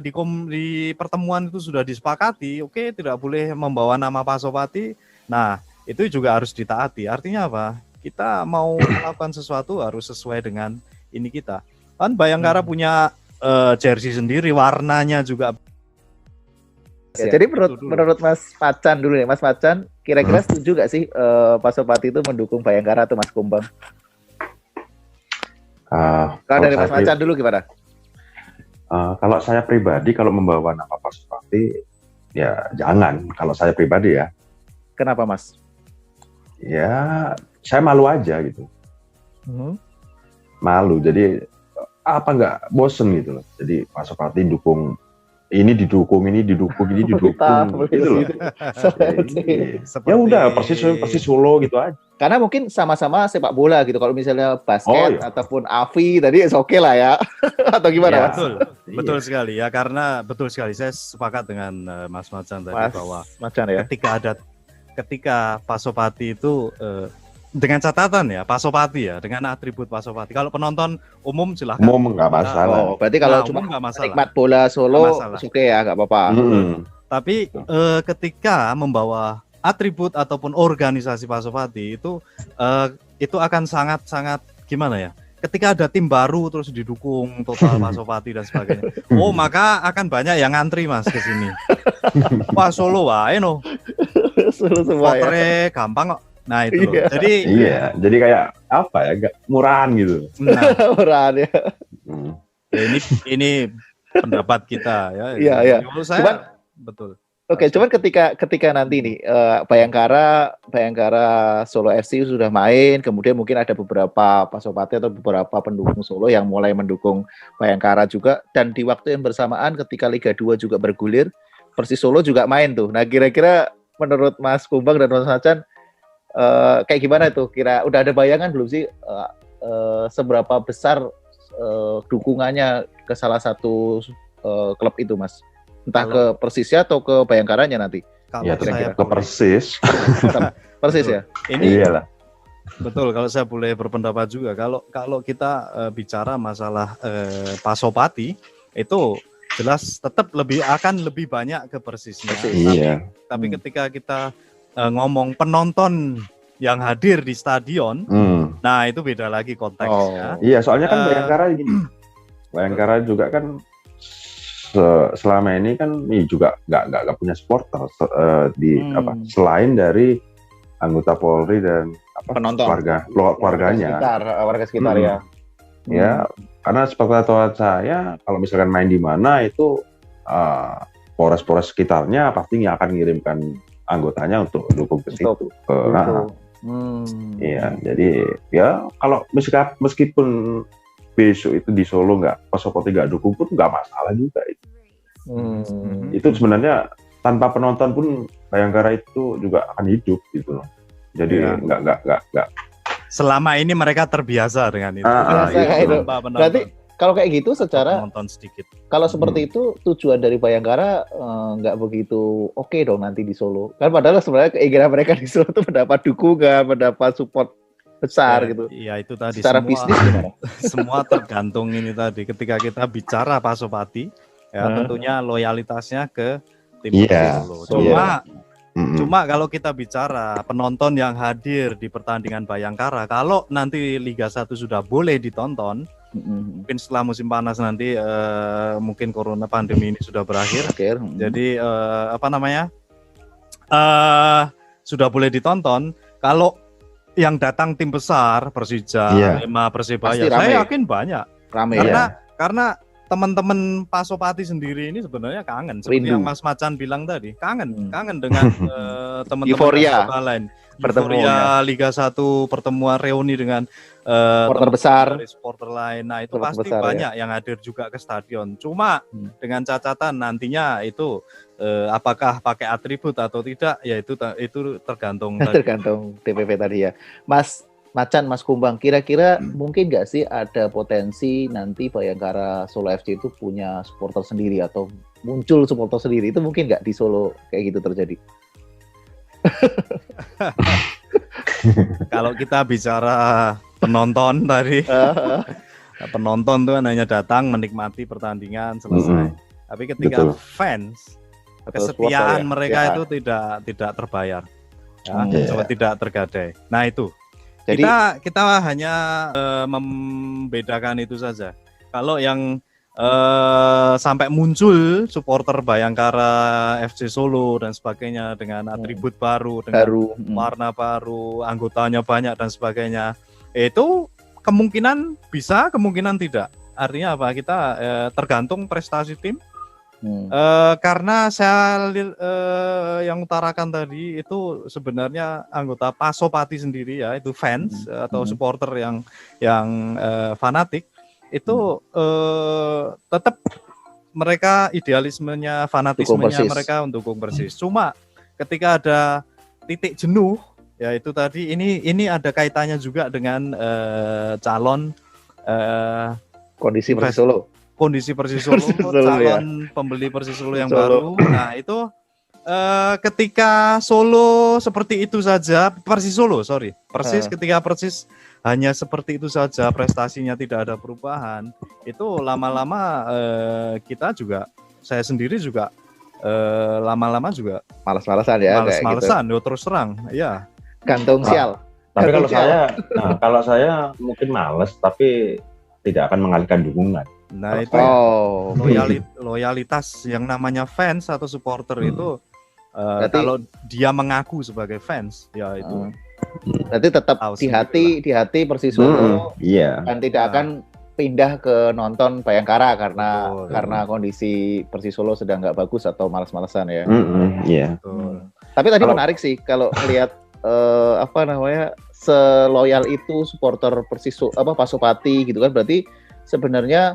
di pertemuan itu sudah disepakati, oke, tidak boleh membawa nama Pasopati. Nah, itu juga harus ditaati. Artinya apa? Kita mau melakukan sesuatu harus sesuai dengan ini kita. Kan Bayangkara punya jersey sendiri, warnanya juga. Ya, jadi menurut Mas Macan dulu nih, Mas Macan kira-kira setuju gak sih Pasopati itu mendukung Bayangkara atau Mas Kumbang? Kalau dari Mas Macan dulu gimana? Kalau saya pribadi kalau membawa nama Pasopati ya jangan. Kalau saya pribadi ya. Kenapa Mas? Ya saya malu aja gitu. Malu. Jadi apa nggak bosen gitu loh. Jadi Pasopati dukung. Ini didukung gitu loh. Ya udah persis Solo gitu aja. Karena mungkin sama-sama sepak bola gitu. Kalau misalnya basket ataupun AFI tadi oke lah ya. Atau gimana Mas? Betul sekali ya, karena betul sekali saya sepakat dengan Mas Macan tadi bahwa ketika Pasopati itu dengan catatan ya Pasopati ya, dengan atribut Pasopati. Kalau penonton umum silahkan. Umum nggak masalah. Berarti kalau cuma nikmat bola Solo oke ya, nggak apa-apa. Tapi ketika membawa atribut ataupun organisasi Pasopati itu akan sangat gimana ya? Ketika ada tim baru terus didukung total Pasopati dan sebagainya. Maka akan banyak yang ngantri Mas ke sini. Wah, Solo wae no. Solo semua ya. Gampang kok. Nah itu loh. Jadi kayak apa ya, agak murahan gitu. Murahan ya. Ini pendapat kita ya. Iya. Cuman betul. Oke, cuman ketika nanti nih Bayangkara Solo FC sudah main, kemudian mungkin ada beberapa Pasopati atau beberapa pendukung Solo yang mulai mendukung Bayangkara juga, dan di waktu yang bersamaan ketika Liga 2 juga bergulir, Persis Solo juga main tuh. Nah, kira-kira menurut Mas Kumbang dan Mas Macan kayak gimana tuh? Udah ada bayangan belum sih seberapa besar dukungannya ke salah satu klub itu, Mas? Entah ke Persisnya atau ke Bayangkaranya nanti? Ya, kira-kira ke Persis. Persis ya? Ini iyalah. Betul, kalau saya boleh berpendapat juga, kalau kita bicara masalah Pasopati itu jelas tetap akan lebih banyak ke Persisnya. Tapi ketika kita ngomong penonton yang hadir di stadion, nah itu beda lagi konteksnya. Iya, soalnya kan Bayangkara juga kan selama ini kan juga nggak punya supporter selain dari anggota Polri dan penonton keluarganya. Warga sekitar ya. Ya, karena sepengetahuan saya kalau misalkan main di mana itu polres-polres sekitarnya pasti akan mengirimkan anggotanya untuk dukung ke situ. Iya, jadi ya kalau meskipun besok itu di Solo Pasopati nggak dukung pun nggak masalah juga itu. Itu sebenarnya tanpa penonton pun Bayangkara itu juga akan hidup gitu loh. Jadi nggak. Selama ini mereka terbiasa dengan itu. Itu. Berarti kalau kayak gitu secara penonton sedikit. Kalau seperti itu tujuan dari Bayangkara nggak begitu oke dong nanti di Solo. Kan padahal sebenarnya keinginan mereka di Solo itu mendapat dukungan, mendapat support besar gitu. Iya itu tadi secara semua, bisnis gimana? Semua tergantung ini tadi. Ketika kita bicara Pasopati, ya tentunya loyalitasnya ke tim Solo. Cuma kalau kita bicara penonton yang hadir di pertandingan Bayangkara, kalau nanti Liga 1 sudah boleh ditonton, mungkin setelah musim panas nanti mungkin corona pandemi ini sudah berakhir. Jadi sudah boleh ditonton. Kalau yang datang tim besar Persija, Persebaya, saya yakin banyak. Rame karena teman-teman Pasopati sendiri ini sebenarnya kangen, seperti yang Mas Macan bilang tadi, kangen dengan teman-teman euforia lain. Euforia Liga 1 pertemuan reuni dengan supporter lain. Nah, itu pasti banyak yang hadir juga ke stadion. Cuma dengan catatan nantinya itu apakah pakai atribut atau tidak, ya itu tergantung DPP tadi ya. Mas Macan, Mas Kumbang, kira-kira mungkin nggak sih ada potensi nanti Bayangkara Solo FC itu punya supporter sendiri atau muncul supporter sendiri? Itu mungkin nggak di Solo kayak gitu terjadi? Kalau kita bicara penonton tadi, penonton tuh hanya datang menikmati pertandingan selesai. Tapi ketika fans, kesetiaan mereka itu tidak terbayar, tidak tergadai. Nah itu. Jadi kita hanya membedakan itu saja. Kalau yang sampai muncul supporter Bayangkara FC Solo dan sebagainya dengan atribut baru, dengan warna baru, anggotanya banyak dan sebagainya, itu kemungkinan bisa, kemungkinan tidak. Artinya apa? Kita tergantung prestasi tim. Karena saya yang utarakan tadi itu sebenarnya anggota Pasopati sendiri ya, itu fans atau supporter yang fanatik itu tetap mereka idealismenya, fanatismenya mereka untuk dukung Persis. Cuma ketika ada titik jenuh, ya itu tadi ini ada kaitannya juga dengan calon kondisi Persis Solo. Kondisi Persis Solo, calon pembeli Persis Solo yang baru. Nah itu ketika Solo seperti itu saja, Persis ketika Persis hanya seperti itu saja, prestasinya tidak ada perubahan, itu lama-lama kita juga, saya sendiri juga lama-lama juga malas-malasan ya, malas-malasan, gitu. Terus terang, ya. Gantung sial. Tapi kalau saya mungkin malas, tapi tidak akan mengalihkan dukungan. Nah itu loyalitas yang namanya fans atau supporter itu kalau dia mengaku sebagai fans ya itu berarti tetap di hati Persis Solo dan tidak akan pindah ke nonton Bayangkara karena kondisi Persis Solo sedang nggak bagus atau malas-malasan ya. Tapi tadi menarik sih kalau lihat seloyal itu supporter Persis Pasopati gitu kan, berarti sebenarnya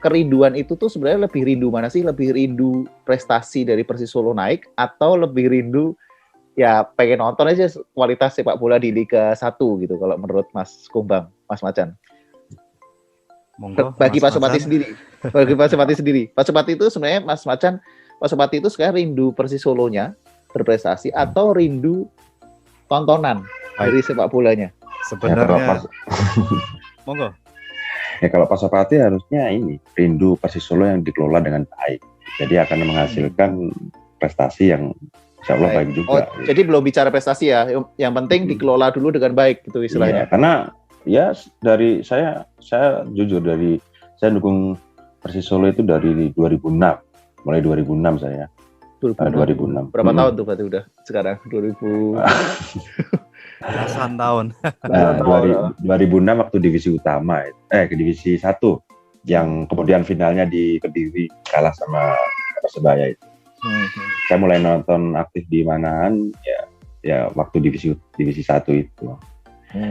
kerinduan itu tuh sebenarnya lebih rindu mana sih? Lebih rindu prestasi dari Persis Solo naik atau lebih rindu ya pengen nonton aja kualitas sepak bola di Liga 1 gitu kalau menurut Mas Kumbang, Mas Macan? Bagi Pasopati sendiri. Pasopati itu sebenarnya Mas Macan, Pasopati itu sekarang rindu Persis Solonya berprestasi atau rindu tontonan dari sepak bolanya? Sebenarnya monggo. Ya kalau Pasopati harusnya ini rindu Persis Solo yang dikelola dengan baik. Jadi akan menghasilkan prestasi yang insya Allah baik juga. Jadi belum bicara prestasi ya. Yang penting dikelola dulu dengan baik gitu istilahnya. Karena ya dari saya jujur saya dukung Persis Solo itu dari 2006. Mulai 2006 saya. 2006. Berapa tahun tuh berarti udah sekarang? 2000 belasan tahun. Nah, Tahun. 2006 waktu divisi utama, ke divisi 1 yang kemudian finalnya di Kediri kalah sama Persebaya itu. Saya mulai nonton aktif di Manahan ya waktu divisi 1 itu.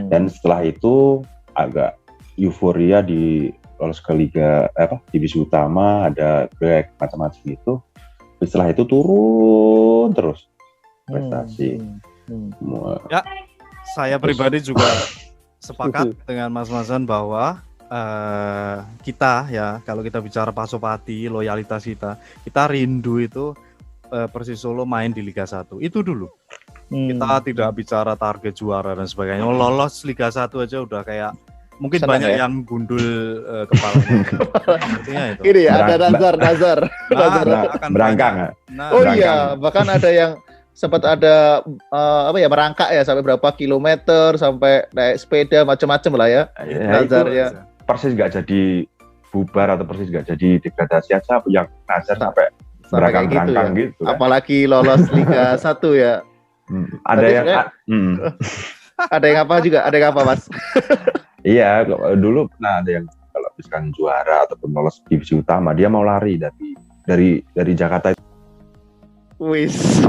Dan setelah itu agak euforia di lolos ke liga divisi utama, ada break macam-macam itu. Setelah itu turun terus prestasi. Ya, saya pribadi juga sepakat dengan Mas Masan bahwa kita ya, kalau kita bicara Pasopati, loyalitas kita rindu itu Persis Solo main di Liga 1 itu dulu. Kita tidak bicara target juara dan sebagainya. Lolos Liga 1 aja udah kayak mungkin senang banyak ya? yang gundul kepalanya. Artinya itu. Ini ya, ada nazar. Akan Berangkang. Nah, Oh berangkang. iya, bahkan ada yang sempat ada merangkak ya sampai berapa kilometer, sampai naik sepeda macam-macam lah ya. Ya, itu Nazar ya. Persis nggak jadi bubar atau Persis nggak jadi degradasi aja, yang nazar sampai Sampai kayak gitu ya. berangkang gitu. Kan. Apalagi lolos Liga 1 ya. Ada Berarti yang ada yang apa juga? Ada yang apa, Mas? iya, dulu pernah ada yang kalau misalkan juara ataupun lolos divisi utama, dia mau lari dari Jakarta. Wis.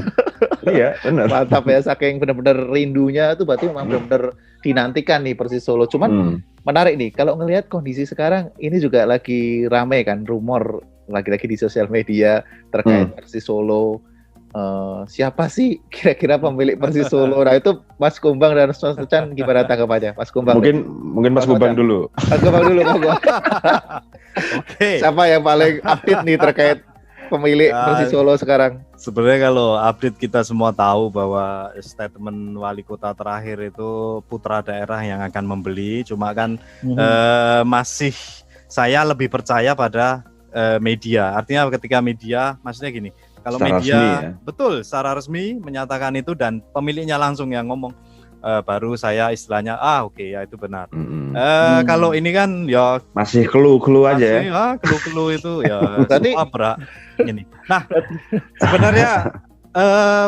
Iya, benar. Mantap ya, saking benar-benar rindunya itu berarti memang benar-benar dinantikan nih Persis Solo. Cuman menarik nih, kalau ngelihat kondisi sekarang ini juga lagi rame kan rumor lagi-lagi di sosial media terkait Persis Solo. Siapa sih kira-kira pemilik Persis Solo? Nah itu Mas Kumbang dan Mas Macan gimana tanggapannya? Mas Kumbang. Mungkin Mas Kumbang dulu. Mas Kumbang dulu, Mas. Oke. Siapa yang paling update nih terkait pemilik Persis Solo sekarang? Sebenarnya kalau update kita semua tahu bahwa statement wali kota terakhir itu putra daerah yang akan membeli. Cuma kan masih saya lebih percaya pada media. Artinya ketika media, maksudnya gini, kalau Secara media resmi, ya? betul secara resmi menyatakan itu dan pemiliknya langsung yang ngomong, baru saya istilahnya oke, ya itu benar. Kalau ini kan ya masih clue aja ya. Ya clue itu ya Berarti ini. Nah, sebenarnya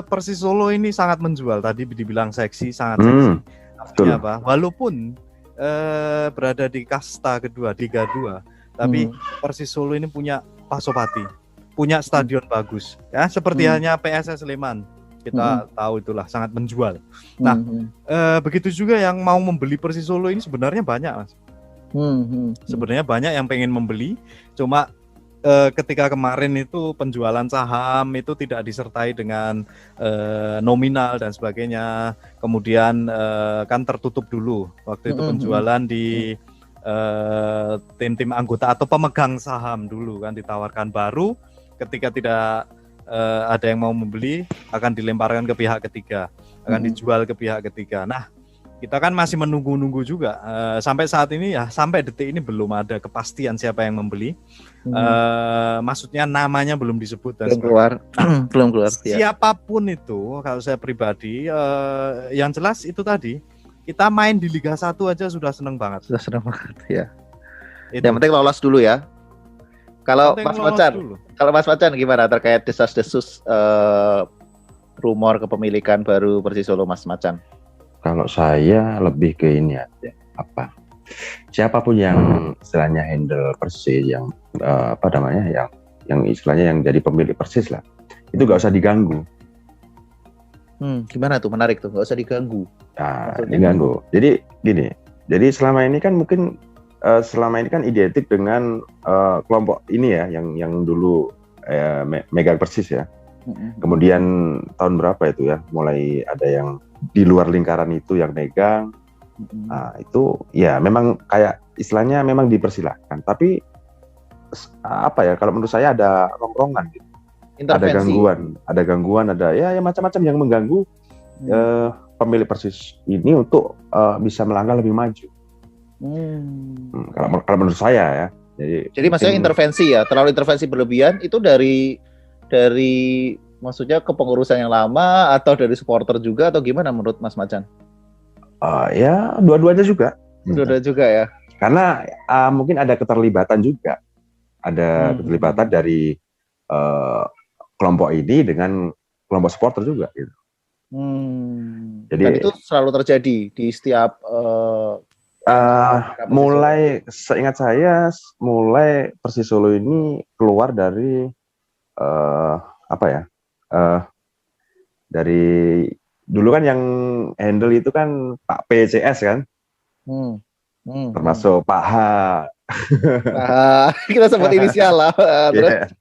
Persis Solo ini sangat menjual. Tadi dibilang seksi, sangat seksi. Artinya apa? Walaupun berada di kasta kedua, Liga 2, tapi Persis Solo ini punya Pasopati, punya stadion bagus. Ya, seperti halnya PSS Sleman. Kita tahu itulah sangat menjual. Nah, begitu juga yang mau membeli Persis Solo ini sebenarnya banyak, Mas. Sebenarnya banyak yang pengen membeli, cuma ketika kemarin itu penjualan saham itu tidak disertai dengan nominal dan sebagainya. Kemudian kan tertutup dulu waktu itu penjualan di tim-tim anggota atau pemegang saham dulu kan ditawarkan, baru ketika tidak ada yang mau membeli akan dilemparkan ke pihak ketiga, akan dijual ke pihak ketiga. Nah, kita kan masih menunggu-nunggu juga. Sampai saat ini ya, sampai detik ini belum ada kepastian siapa yang membeli. Maksudnya namanya belum disebut dan belum keluar. Belum keluar. Siapapun itu, kalau saya pribadi, yang jelas itu tadi, kita main di Liga 1 aja sudah seneng banget. Sudah seneng banget ya. Itu. Yang penting lolos dulu ya. Kalau Mas Macan gimana terkait desas-desus rumor kepemilikan baru Persis Solo, Mas Macan? Kalau saya lebih ke ini aja, siapapun yang istilahnya handle Persis, yang yang istilahnya yang jadi pemilik Persis lah, itu nggak usah diganggu. Gimana tuh, menarik tuh, nggak usah diganggu. Nah, diganggu. Jadi gini, jadi selama ini kan identik dengan kelompok ini ya, yang dulu megang Persis ya. Kemudian tahun berapa itu ya, mulai ada yang di luar lingkaran itu yang megang. Nah, itu ya memang kayak istilahnya memang dipersilahkan, tapi kalau menurut saya ada rongrongan gitu. Intervensi. Ada gangguan, ada ya macam-macam yang mengganggu pemilik Persis ini untuk bisa melangkah lebih maju. Kalau menurut saya ya. Jadi maksudnya intervensi ya, terlalu intervensi berlebihan itu dari maksudnya kepengurusan yang lama atau dari supporter juga atau gimana menurut Mas Macan? Ya dua-duanya juga. Dua-duanya juga ya. Karena mungkin ada keterlibatan juga, ada keterlibatan dari kelompok ini dengan kelompok supporter juga gitu. Jadi Dan itu selalu terjadi di setiap mulai seingat saya mulai Persis Solo ini keluar dari apa ya? Dari dulu kan yang handle itu kan Pak PCS kan, termasuk Pak H. Kita sebut inisial lah. Terus?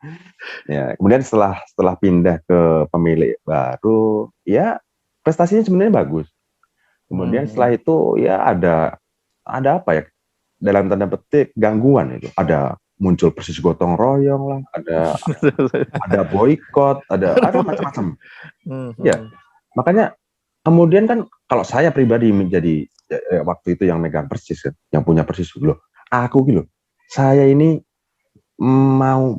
Ya, kemudian setelah pindah ke pemilik baru, ya prestasinya sebenarnya bagus. Kemudian setelah itu ya ada apa ya, dalam tanda petik gangguan itu. Ada muncul Persis gotong royong lah, ada boykot, ada macam-macam. Ya, makanya kemudian kan kalau saya pribadi menjadi waktu itu yang megang Persis kan, yang punya Persis loh. Aku gitu, saya ini mau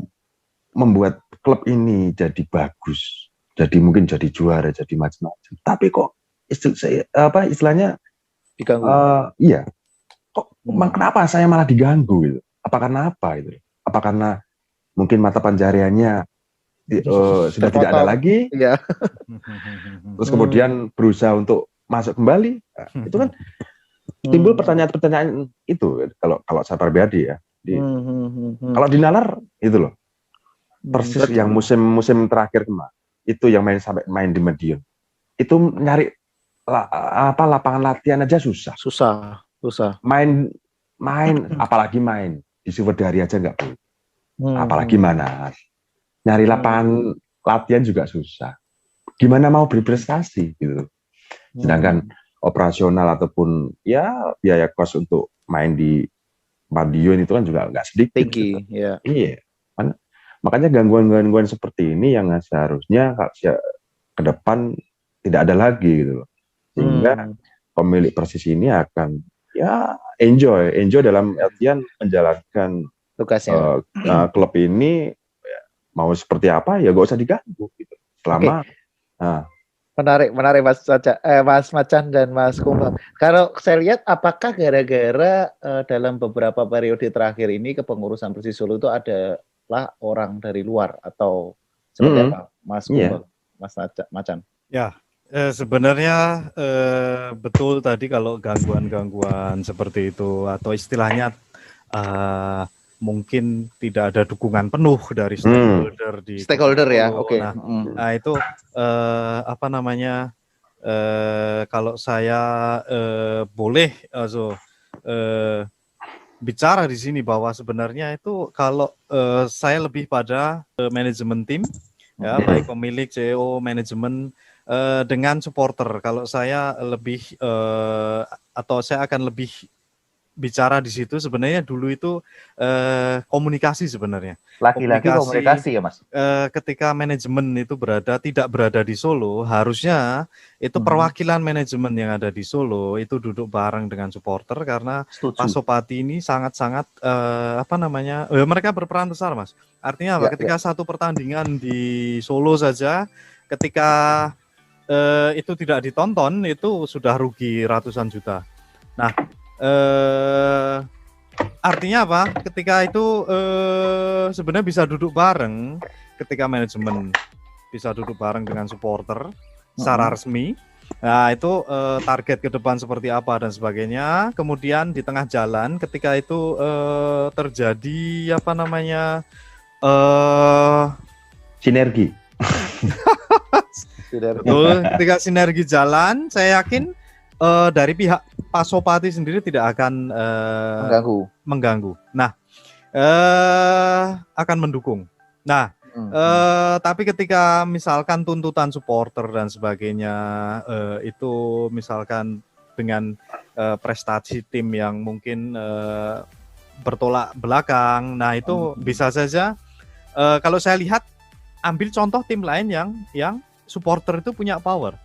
membuat klub ini jadi bagus, jadi mungkin jadi juara, jadi macam-macam. Tapi kok istilahnya diganggu. Iya. Kok kenapa saya malah diganggu gitu? Apa karena apa itu? Apa karena mungkin mata pencahariannya sudah tidak ada lagi? Iya. Terus kemudian berusaha untuk masuk kembali. Nah, itu kan timbul pertanyaan-pertanyaan itu kalau saya pribadi ya. Kalau di Nalar itu loh. Persis yang musim terakhir kemarin itu yang sampai main di Medion. Itu nyari lapangan latihan aja susah. Main apalagi main di Sumerdari aja nggak boleh. Apalagi mana nyari lapangan latihan juga susah. Gimana mau berprestasi gitu. Sedangkan operasional ataupun ya biaya kos untuk main di Madiun itu kan juga nggak sedikit. Tinggi, ya. Iya. Makanya gangguan-gangguan seperti ini yang seharusnya ke depan tidak ada lagi gitu loh. Sehingga pemilik Persis ini akan ya enjoy dalam artian menjalankan tugasnya. Klub ini ya, mau seperti apa ya gak usah diganggu gitu. Selama Menarik Mas Macan dan Mas Kumbang. Kalau saya lihat apakah gara-gara dalam beberapa periode terakhir ini kepengurusan Persis Solo itu adalah orang dari luar atau seperti apa Mas Kumbang, Mas Macan? Ya, sebenarnya betul tadi kalau gangguan-gangguan seperti itu atau istilahnya mungkin tidak ada dukungan penuh dari stakeholder ya, oke. Nah itu apa namanya? Kalau saya boleh bicara di sini bahwa sebenarnya itu kalau saya lebih pada manajemen tim, ya baik pemilik, CEO, manajemen dengan supporter. Kalau saya lebih atau saya akan lebih bicara di situ sebenarnya dulu itu komunikasi sebenarnya. Lagi-lagi komunikasi ya Mas. Ketika manajemen itu tidak berada di Solo, harusnya itu perwakilan manajemen yang ada di Solo itu duduk bareng dengan supporter karena Pasopati ini sangat-sangat apa namanya? Mereka berperan besar Mas. Artinya apa? Ketika satu pertandingan di Solo saja, ketika itu tidak ditonton itu sudah rugi ratusan juta. Nah, artinya apa? Ketika itu sebenarnya bisa duduk bareng, ketika manajemen bisa duduk bareng dengan supporter secara resmi. Nah itu target ke depan seperti apa dan sebagainya. Kemudian di tengah jalan ketika itu terjadi apa namanya sinergi. Betul, ketika sinergi jalan, saya yakin dari pihak Pasopati sendiri tidak akan mengganggu. Nah, akan mendukung. Nah, tapi ketika misalkan tuntutan supporter dan sebagainya itu misalkan dengan prestasi tim yang mungkin bertolak belakang, nah itu bisa saja kalau saya lihat ambil contoh tim lain yang supporter itu punya power.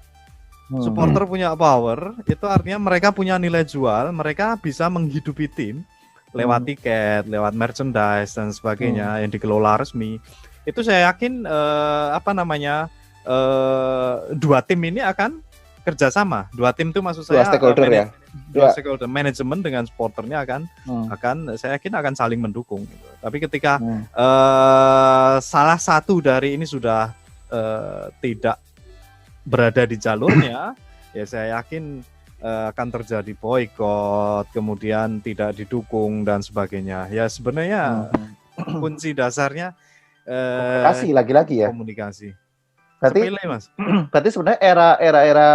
Supporter punya power, itu artinya mereka punya nilai jual, mereka bisa menghidupi tim lewat tiket, lewat merchandise dan sebagainya yang dikelola resmi. Itu saya yakin apa namanya dua tim ini akan kerjasama. Dua tim itu maksud saya stakeholder dua stakeholder, manajemen dengan supporternya akan saya yakin akan saling mendukung. Gitu. Tapi ketika salah satu dari ini sudah tidak berada di jalurnya, ya saya yakin akan terjadi boykot, kemudian tidak didukung dan sebagainya. Ya sebenarnya kunci dasarnya Komunikasi lagi-lagi ya. komunikasi. Berarti Sepele, Mas. berarti sebenarnya era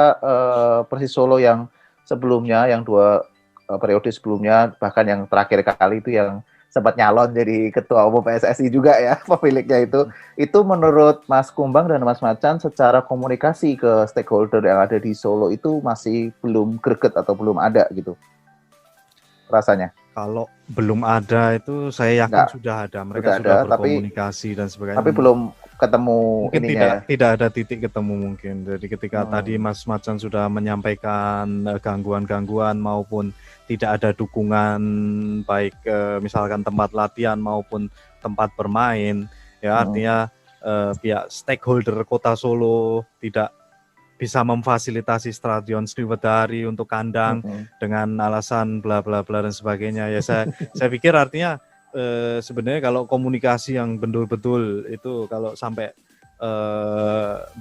Persis Solo yang sebelumnya, yang dua periode sebelumnya, bahkan yang terakhir kali itu yang sempat nyalon jadi ketua umum PSSI juga ya, pemiliknya itu menurut Mas Kumbang dan Mas Macan secara komunikasi ke stakeholder yang ada di Solo itu masih belum greget atau belum ada gitu rasanya. Kalau belum ada itu saya yakin Enggak, sudah ada. Mereka sudah sudah ada, berkomunikasi dan sebagainya. Tapi belum ketemu mungkin ininya ya. tidak ada titik ketemu mungkin. Jadi ketika tadi Mas Macan sudah menyampaikan gangguan-gangguan maupun tidak ada dukungan baik misalkan tempat latihan maupun tempat bermain, ya artinya pihak stakeholder Kota Solo tidak bisa memfasilitasi Stadion Sriwedari untuk kandang dengan alasan bla bla bla dan sebagainya. Ya saya pikir artinya sebenarnya kalau komunikasi yang betul-betul itu kalau sampai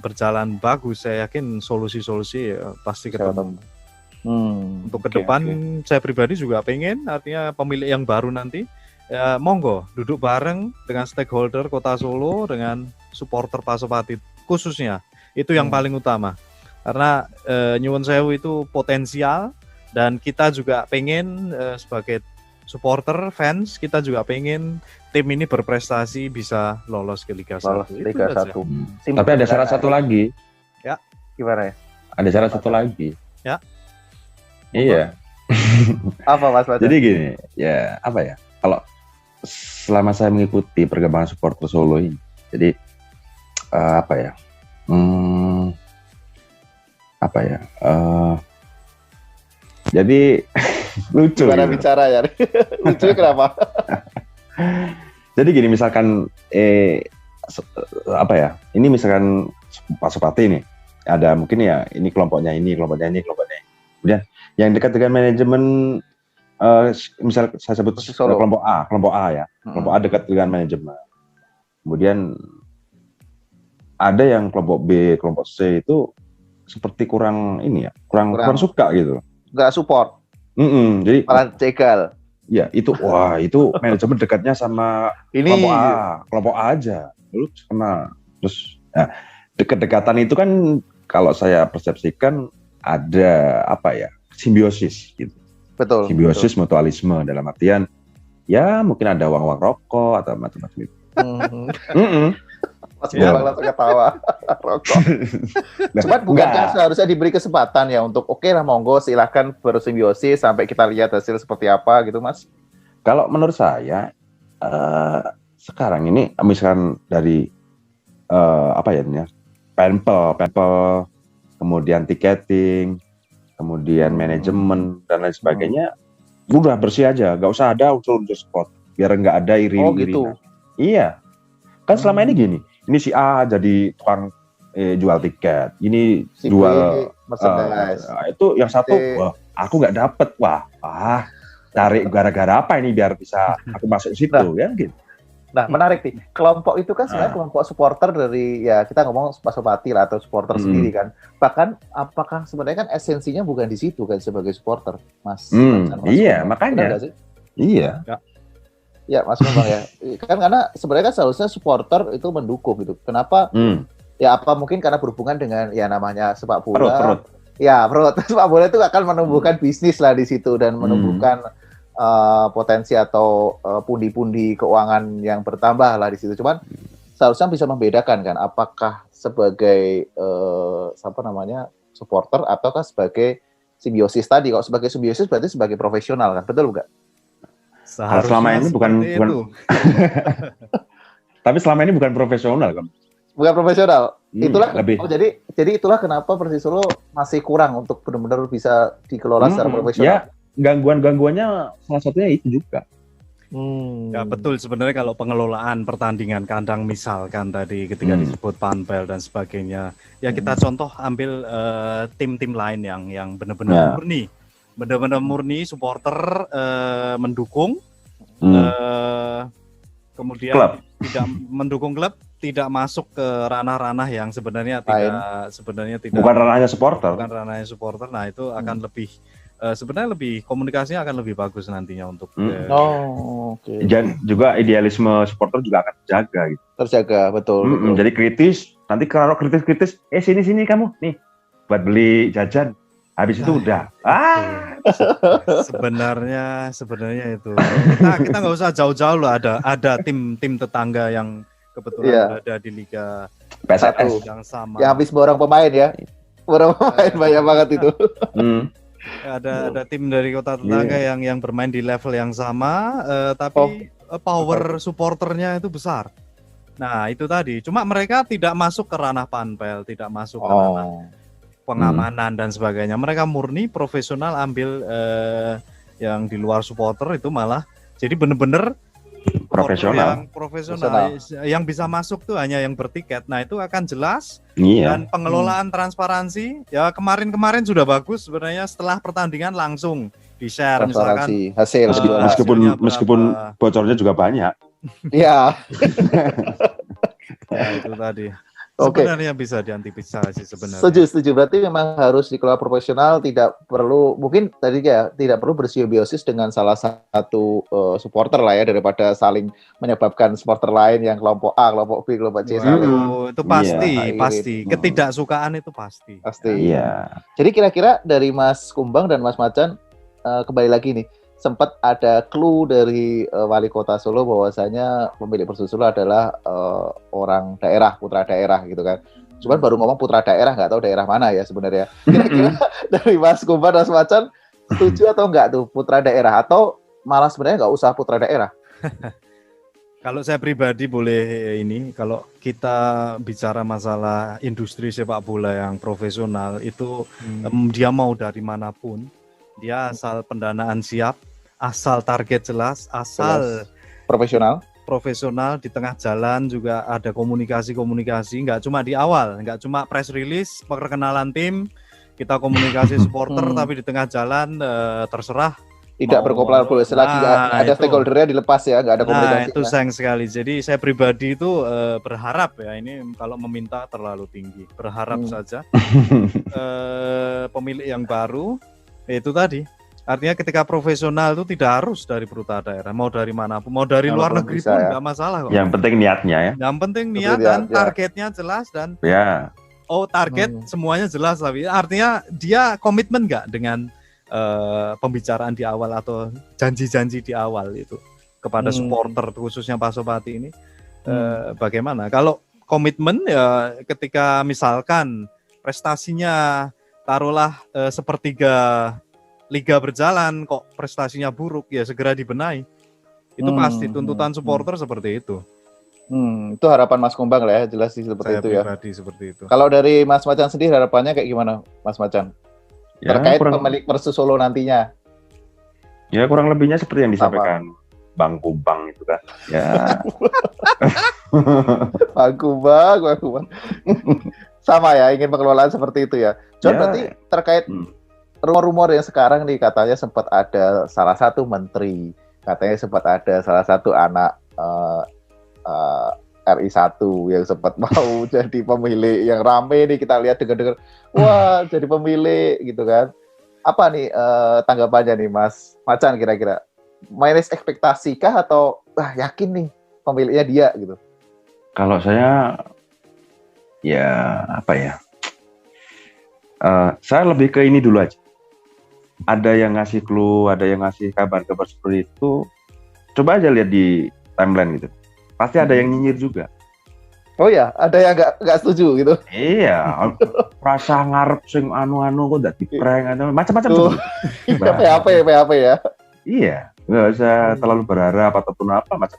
berjalan bagus, saya yakin solusi-solusi pasti ketemu. Untuk ke depan saya pribadi juga pengen artinya pemilik yang baru nanti ya monggo duduk bareng dengan stakeholder Kota Solo, dengan supporter Pasopati khususnya. Itu yang paling utama. Karena Nyuwun Sewu itu potensial dan kita juga pengen sebagai supporter, fans, kita juga pengen tim ini berprestasi bisa lolos ke Liga 1. Liga 1. Tapi ada syarat satu lagi. Ya. Gimana ya? Ada syarat satu lagi. Ya. Iya. Apa Mas Baca? Jadi gini, ya apa ya? Kalau selama saya mengikuti perkembangan supporter Solo ini, jadi apa ya? Jadi lucu. Gimana gitu. bicara ya? Lucu kenapa? Jadi gini, misalkan apa ya? Ini misalkan Pasopati nih, ada mungkin ya ini kelompoknya ini. Kemudian yang dekat dengan manajemen, misal saya sebut kelompok A ya, kelompok A dekat dengan manajemen. Kemudian ada yang kelompok B, kelompok C itu seperti kurang kurang suka gitu. Nggak support. Jadi malah cegal. Ya itu manajemen dekatnya sama Ini kelompok A aja. Lalu terus dekat-dekatan itu kan kalau saya persepsikan ada apa ya, simbiosis gitu. Betul. Simbiosis mutualisme dalam artian ya mungkin ada uang rokok atau macam-macam itu. Mas Kumbang langsung ketawa. Rokok. Cuman bukankah seharusnya diberi kesempatan ya untuk oke lah monggo silahkan bersimbiosis sampai kita lihat hasil seperti apa gitu Mas? Kalau menurut saya sekarang ini misalkan dari Pempel, kemudian tiketing, kemudian manajemen dan lain sebagainya, udah bersih aja, nggak usah ada unsur-unsur sport, biar nggak ada iri-irinan. Gitu. Iya, kan selama ini gini, ini si A jadi tukang jual tiket, ini si jual itu yang satu, wah aku nggak dapet, cari gara-gara apa ini biar bisa aku masuk situ, ya gitu. Nah, menarik nih. Kelompok itu kan sebenarnya kelompok supporter dari, ya kita ngomong Pasopati lah atau supporter sendiri kan. Bahkan apakah sebenarnya kan esensinya bukan di situ kan sebagai supporter, Mas? Iya, makanya. Iya. Ya, Mas Kumbang ya. Kan karena sebenarnya kan seharusnya supporter itu mendukung gitu. Kenapa? Ya apa mungkin karena berhubungan dengan ya namanya sepak bola. Perut. Ya, sepak bola itu akan menumbuhkan bisnis lah di situ dan menumbuhkan potensi atau pundi-pundi keuangan yang bertambah lah di situ. Cuman seharusnya bisa membedakan kan, apakah sebagai supporter ataukah sebagai simbiosis tadi. Kalau sebagai simbiosis berarti sebagai profesional kan, betul nggak? Selama ini bukan tapi selama ini bukan profesional kan? Bukan profesional. Itulah. Lebih. Jadi itulah kenapa Persis Solo masih kurang untuk benar-benar bisa dikelola secara profesional. Ya. Gangguan-gangguannya salah satunya itu juga. Ya betul, sebenarnya kalau pengelolaan pertandingan kandang misalkan tadi ketika disebut panpel dan sebagainya, ya kita contoh ambil tim-tim lain yang benar-benar murni supporter mendukung, kemudian tidak mendukung klub, tidak masuk ke ranah-ranah yang sebenarnya tidak Bukan ranahnya supporter. bukan ranahnya supporter. Nah, itu akan lebih sebenarnya lebih komunikasinya akan lebih bagus nantinya untuk Oke. Dan juga idealisme supporter juga akan terjaga gitu. Terjaga, betul. Jadi kritis, nanti kalau kritis, sini kamu nih buat beli jajan. Habis itu udah. Sebenarnya itu kita nggak usah jauh-jauh loh, ada tim tetangga yang kebetulan berada di Liga PSS yang sama. Ya habis borong pemain ya. Borong pemain banyak banget itu. Ada tim dari kota tetangga yang bermain di level yang sama, tapi power supporternya itu besar. Nah, itu tadi. Cuma mereka tidak masuk ke ranah panpel, tidak masuk ke ranah pengamanan dan sebagainya. Mereka murni profesional, ambil yang di luar supporter itu malah jadi bener-bener profesional. Yang bisa masuk tuh hanya yang bertiket. Nah, itu akan jelas. Dan Iya. pengelolaan transparansi ya kemarin sudah bagus sebenarnya, setelah pertandingan langsung di-share Transparansi misalkan hasil meskipun bocornya juga banyak. Iya. Ya, itu tadi. Oke. Sebenarnya bisa diantisipasi sebenarnya. Setuju. Berarti memang harus dikelola profesional, tidak perlu, mungkin tadi ya, tidak perlu bersimbiosis dengan salah satu supporter lah ya, daripada saling menyebabkan supporter lain yang kelompok A, kelompok B, kelompok C. Itu pasti. Ketidaksukaan itu pasti. Iya. Jadi kira-kira dari Mas Kumbang dan Mas Macan, kembali lagi nih, sempat ada clue dari Wali Kota Solo bahwasanya pemilik Persis Solo adalah orang daerah, putra daerah gitu kan. Cuman baru ngomong putra daerah, nggak tahu daerah mana ya sebenarnya. Kira-kira dari Mas Kumbang dan Mas Macan, setuju atau enggak tuh putra daerah? Atau malah sebenarnya nggak usah putra daerah? Kalau saya pribadi boleh ini, kalau kita bicara masalah industri sepak bola yang profesional itu dia mau dari manapun, dia asal pendanaan siap, asal target jelas, asal profesional di tengah jalan juga ada komunikasi, nggak cuma di awal, nggak cuma press release, perkenalan tim, kita komunikasi supporter, tapi di tengah jalan terserah. Tidak berkolaborasi lagi, ada stakeholdernya dilepas ya, nggak ada komunikasi. Itu sayang sekali. Jadi saya pribadi itu berharap ya, ini kalau meminta terlalu tinggi, berharap saja pemilik yang baru itu tadi. Artinya ketika profesional itu tidak harus dari putra daerah, mau dari mana pun, mau dari luar negeri pun nggak masalah kok. Yang penting niatnya ya. Yang penting niat dan targetnya jelas dan target semuanya jelas, tapi artinya dia komitmen nggak dengan pembicaraan di awal atau janji-janji di awal itu kepada supporter khususnya Pak Sopati ini bagaimana? Kalau komitmen ya ketika misalkan prestasinya taruhlah sepertiga liga berjalan kok prestasinya buruk, ya segera dibenahi. Itu pasti tuntutan supporter seperti itu. Itu harapan Mas Kumbang lah ya, jelas sih seperti itu ya. Seperti itu. Kalau dari Mas Macan sendiri harapannya kayak gimana, Mas Macan? Ya, terkait pemilik Persis Solo nantinya. Ya kurang lebihnya seperti yang disampaikan Bang Kumbang itu kan. Ya. Bang Kumbang. Sama ya, ingin pengelolaan seperti itu ya. John, berarti terkait rumor-rumor yang sekarang nih, katanya sempat ada salah satu menteri, katanya sempat ada salah satu anak RI1 yang sempat mau jadi pemilik, yang rame nih kita lihat dengar-dengar, wah jadi pemilik gitu kan. Apa nih tanggapannya nih Mas Macan kira-kira? Minus ekspektasi kah atau yakin nih pemiliknya dia gitu? Kalau saya ya apa ya? Saya lebih ke ini dulu aja. Ada yang ngasih clue, ada yang ngasih kabar-kabar seperti itu. Coba aja lihat di timeline gitu. Pasti ada yang nyinyir juga. Oh ya, ada yang nggak setuju gitu. Iya, rasa ngarep sing anu-anu kok udah di-prank atau macam-macam tuh. PHP ya. Iya, nggak usah terlalu berharap ataupun apa macam.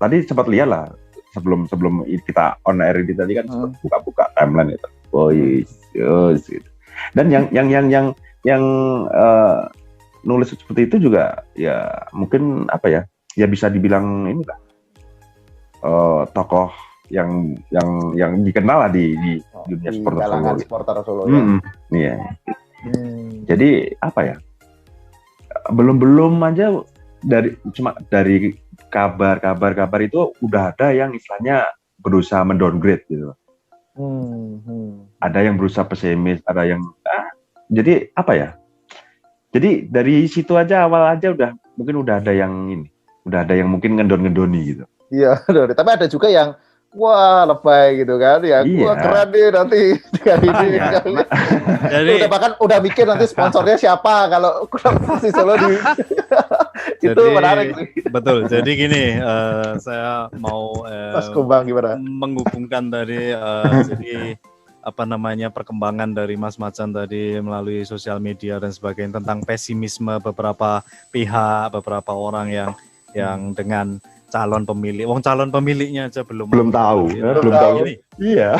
Tadi sempat lihat lah sebelum kita on air ini tadi kan sempat buka-buka timeline itu. Oh iya, gitu. Dan yang nulis seperti itu juga ya mungkin apa ya? Ya bisa dibilang ini lah. Tokoh yang dikenal lah di dunia supporter Solo ya. Iya. Jadi apa ya? Belum aja cuma dari kabar itu udah ada yang istilahnya berusaha mendowngrade gitu. Ada yang berusaha pesimis, ada yang jadi apa ya? Jadi dari situ aja awal aja mungkin udah ada yang mungkin ngendon-ngendoni gitu. Iya, tapi ada juga yang wah lebay gitu kan, ya wah keren nih nanti dengan ini. Jadi udah mikir nanti sponsornya siapa kalau klub Persisolo di itu menarik sih. Betul. Jadi gini, saya mau Mas Kumbang gimana? menghubungkan tadi jadi perkembangan dari Mas Macan tadi melalui sosial media dan sebagainya tentang pesimisme beberapa pihak, beberapa orang yang dengan calon pemiliknya aja belum tahu. Ini. Iya.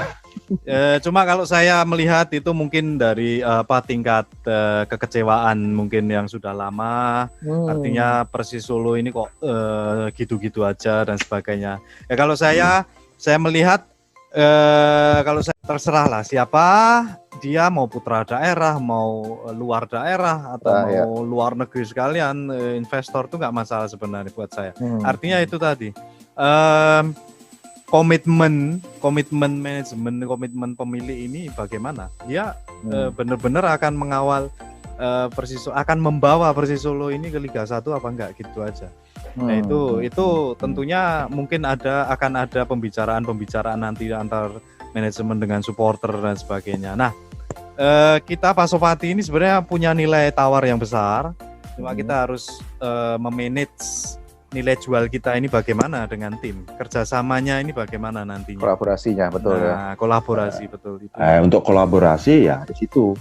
Cuma kalau saya melihat itu mungkin dari tingkat kekecewaan mungkin yang sudah lama. Artinya Persisolo ini kok gitu-gitu aja dan sebagainya. Ya kalau saya melihat kalau saya terserah lah siapa dia, mau putra daerah, mau luar daerah atau mau luar negeri sekalian, investor tuh nggak masalah sebenarnya buat saya. Artinya itu tadi komitmen manajemen, komitmen pemilik ini bagaimana? Dia benar-benar akan mengawal Persisolo, akan membawa Persisolo ini ke Liga 1 apa enggak gitu aja. Nah itu tentunya mungkin akan ada pembicaraan nanti antar manajemen dengan supporter dan sebagainya. Nah kita Pasopati ini sebenarnya punya nilai tawar yang besar, cuma kita harus memanage nilai jual kita ini bagaimana dengan tim, kerjasamanya ini bagaimana nantinya, kolaborasinya betul. Kolaborasi betul itu. Untuk kolaborasi ya di situ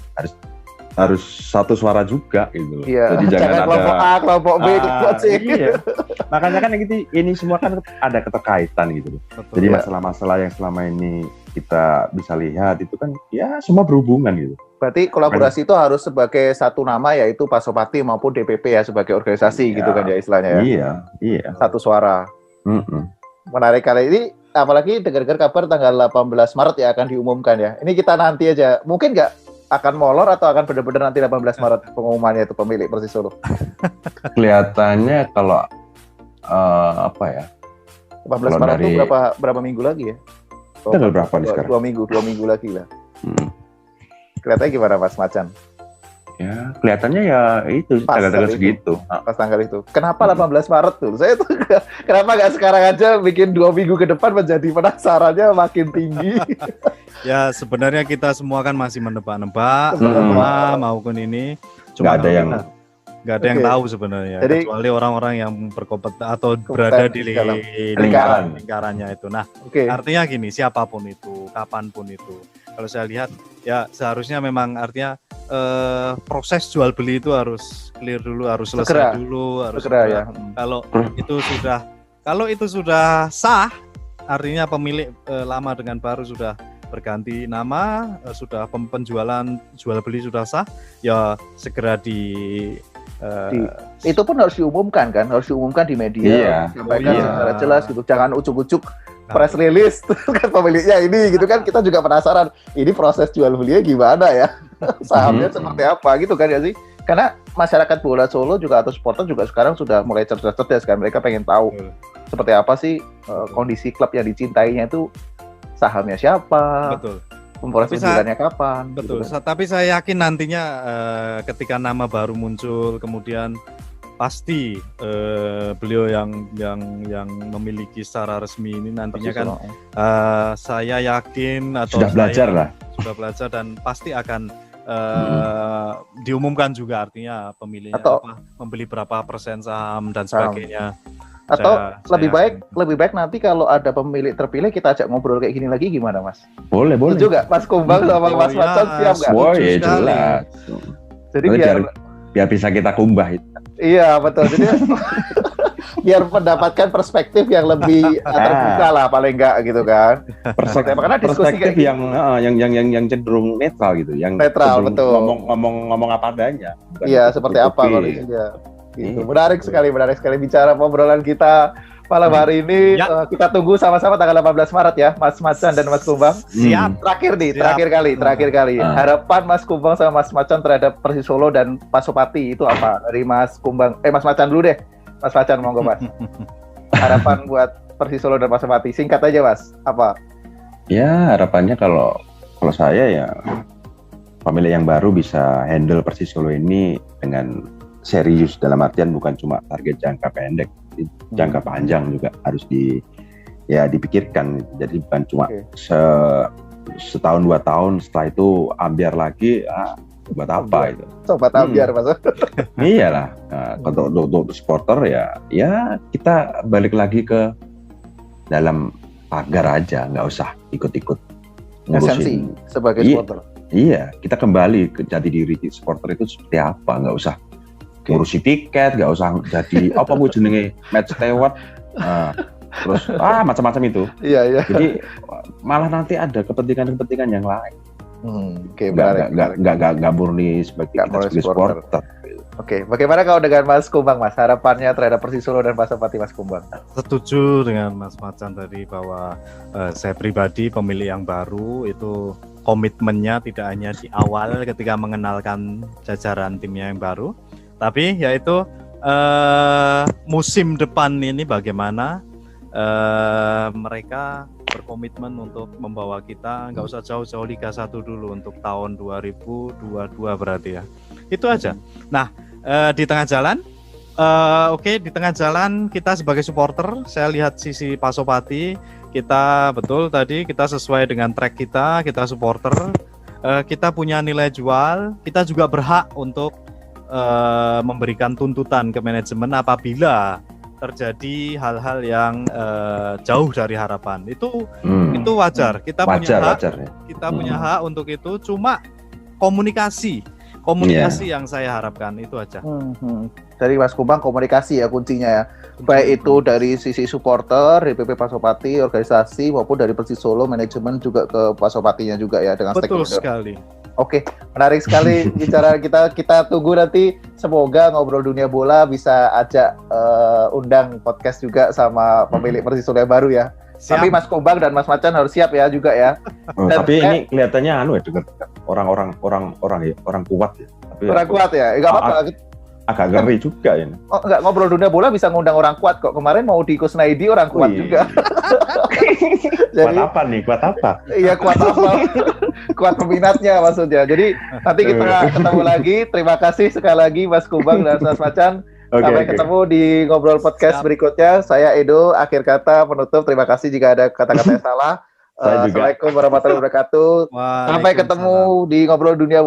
harus satu suara juga gitu loh. Iya. Jadi jangan ada kelompok A, kelompok B, kelompok C. Iya. Makanya kan ini semua kan ada keterkaitan gitu loh. Betul, jadi masalah-masalah yang selama ini kita bisa lihat itu kan ya semua berhubungan gitu. Berarti kolaborasi itu harus sebagai satu nama, yaitu Pasopati maupun DPP ya, sebagai organisasi gitu kan ya istilahnya ya. Iya. Satu suara. Menarik kali ini, apalagi dengar-dengar kabar tanggal 18 Maret ya akan diumumkan ya. Ini kita nanti aja. Mungkin nggak akan molor atau akan benar-benar nanti 18 Maret pengumumannya itu pemilik Persisolo? Kelihatannya kalau 18 Maret itu berapa minggu lagi ya? Tanggal berapa nih sekarang? 2 minggu lagi lah. Kelihatannya gimana Mas Macan? Ya, kelihatannya ya itu tanggal-tanggal segitu. Pas tanggal itu. Kenapa 18 Maret tuh? Saya tuh kenapa nggak sekarang aja bikin 2 minggu ke depan, menjadi penasarannya makin tinggi. Ya sebenarnya kita semua kan masih menebak-nebak maupun ini. Cuma nggak ada yang tahu sebenarnya. Jadi, kecuali orang-orang yang berkompeten atau berada di lingkarannya itu. Nah, artinya gini, siapapun itu, kapanpun itu. Kalau saya lihat ya seharusnya memang artinya proses jual beli itu harus clear dulu, harus selesai dulu, harus segera ya. Kalau itu sudah sah, artinya pemilik lama dengan baru sudah berganti nama, sudah penjualan jual beli sudah sah, ya segera itu pun harus diumumkan kan, harus diumumkan di media, sampaikan secara jelas gitu, jangan ujuk-ujuk press release kan pemiliknya ini gitu kan, kita juga penasaran ini proses jual belinya gimana ya, sahamnya seperti apa gitu kan ya sih, karena masyarakat bola Solo juga atau supporter juga sekarang sudah mulai cerdas kan, mereka pengen tahu seperti apa sih kondisi klub yang dicintainya itu, sahamnya siapa, proses penjualannya kapan. Betul. Gitu kan. Tapi saya yakin nantinya ketika nama baru muncul, kemudian pasti beliau yang memiliki secara resmi ini nantinya kan saya yakin atau sudah belajar dan pasti akan diumumkan juga, artinya pemilihnya membeli berapa persen saham dan sebagainya. Atau lebih baik nanti kalau ada pemilik terpilih kita ajak ngobrol kayak gini lagi, gimana Mas? Boleh. Itu juga Mas Kumbang sama Mas Macan siap nggak? Ya jelas. Jadi biar bisa kita kumbah itu. Iya betul. Jadi biar mendapatkan perspektif yang lebih terbuka lah paling enggak gitu kan. Perspektif yang cenderung netral gitu, yang netral betul. Ngomong apa adanya. Iya, seperti apa kondisinya. Gitu. Menarik sekali bicara obrolan kita malam hari ini. Kita tunggu sama-sama tanggal 18 Maret ya, Mas Macan dan Mas Kumbang. Siap. Terakhir kali. Harapan Mas Kumbang sama Mas Macan terhadap Persisolo dan Pasopati itu apa? Dari Mas Kumbang, Mas Macan dulu deh. Mas Macan monggo Mas. Harapan buat Persisolo dan Pasopati? Singkat aja Mas, apa? Ya harapannya kalau saya ya pemilik yang baru bisa handle Persisolo ini dengan serius, dalam artian bukan cuma target jangka pendek, jangka panjang juga harus dipikirkan. Jadi bukan cuma setahun 2 tahun setelah itu ambiar lagi, buat apa itu? Sobat ambiar Mas. Iyalah. Nah, untuk supporter ya kita balik lagi ke dalam pagar aja, nggak usah ikut-ikut Esensi ngurusin. sebagai supporter. Iya, kita kembali ke jati diri supporter itu seperti apa, nggak usah ngurusi tiket, nggak usah jadi apa bu jenenge match lewat, terus macam-macam itu. Iya. Jadi malah nanti ada kepentingan yang lain. Oke, nggak murni sebagai supporter. Oke, bagaimana kalau dengan Mas Kumbang, Mas? Harapannya terhadap Persisolo dan Pasopati, Mas Kumbang? Setuju dengan Mas Macan tadi bahwa saya pribadi pemilik yang baru itu komitmennya tidak hanya di awal ketika mengenalkan jajaran timnya yang baru, tapi yaitu musim depan ini bagaimana mereka berkomitmen untuk membawa kita, nggak usah jauh-jauh Liga 1 dulu untuk tahun 2022 berarti ya. Itu aja. Nah, di tengah jalan, di tengah jalan kita sebagai supporter, saya lihat sisi Pasopati, kita betul tadi kita sesuai dengan track kita supporter, kita punya nilai jual, kita juga berhak untuk memberikan tuntutan ke manajemen apabila terjadi hal-hal yang jauh dari harapan. Itu wajar. Kita punya hak untuk itu. Cuma komunikasi yang saya harapkan itu aja. Dari Mas Kumbang komunikasi ya kuncinya ya. Baik itu dari sisi supporter, DPP Pasopati, organisasi maupun dari Persisolo manajemen juga ke Pasopatinya juga ya dengan betul stakeholder. Sekali. Oke, menarik sekali bicara kita tunggu nanti semoga ngobrol dunia bola bisa ajak undang podcast juga sama pemilik Persisolo yang baru ya. Siap. Tapi Mas Kumbang dan Mas Macan harus siap ya juga ya. Tapi ini kelihatannya dengar orang kuat ya. Tapi orang kuat ya, enggak apa-apa. Agak ngeri juga ini. Oh, enggak, ngobrol dunia bola bisa ngundang orang kuat kok. Kemarin mau di Kusnaidi orang kuat juga. Jadi, kuat apa? Iya, kuat apa? Kuat peminatnya maksudnya. Jadi nanti kita ketemu lagi. Terima kasih sekali lagi Mas Kumbang dan Mas Macan. Sampai ketemu di ngobrol podcast berikutnya. Saya Edo, akhir kata penutup. Terima kasih jika ada kata-kata yang salah. Assalamualaikum warahmatullahi wabarakatuh. Sampai ketemu di ngobrol dunia.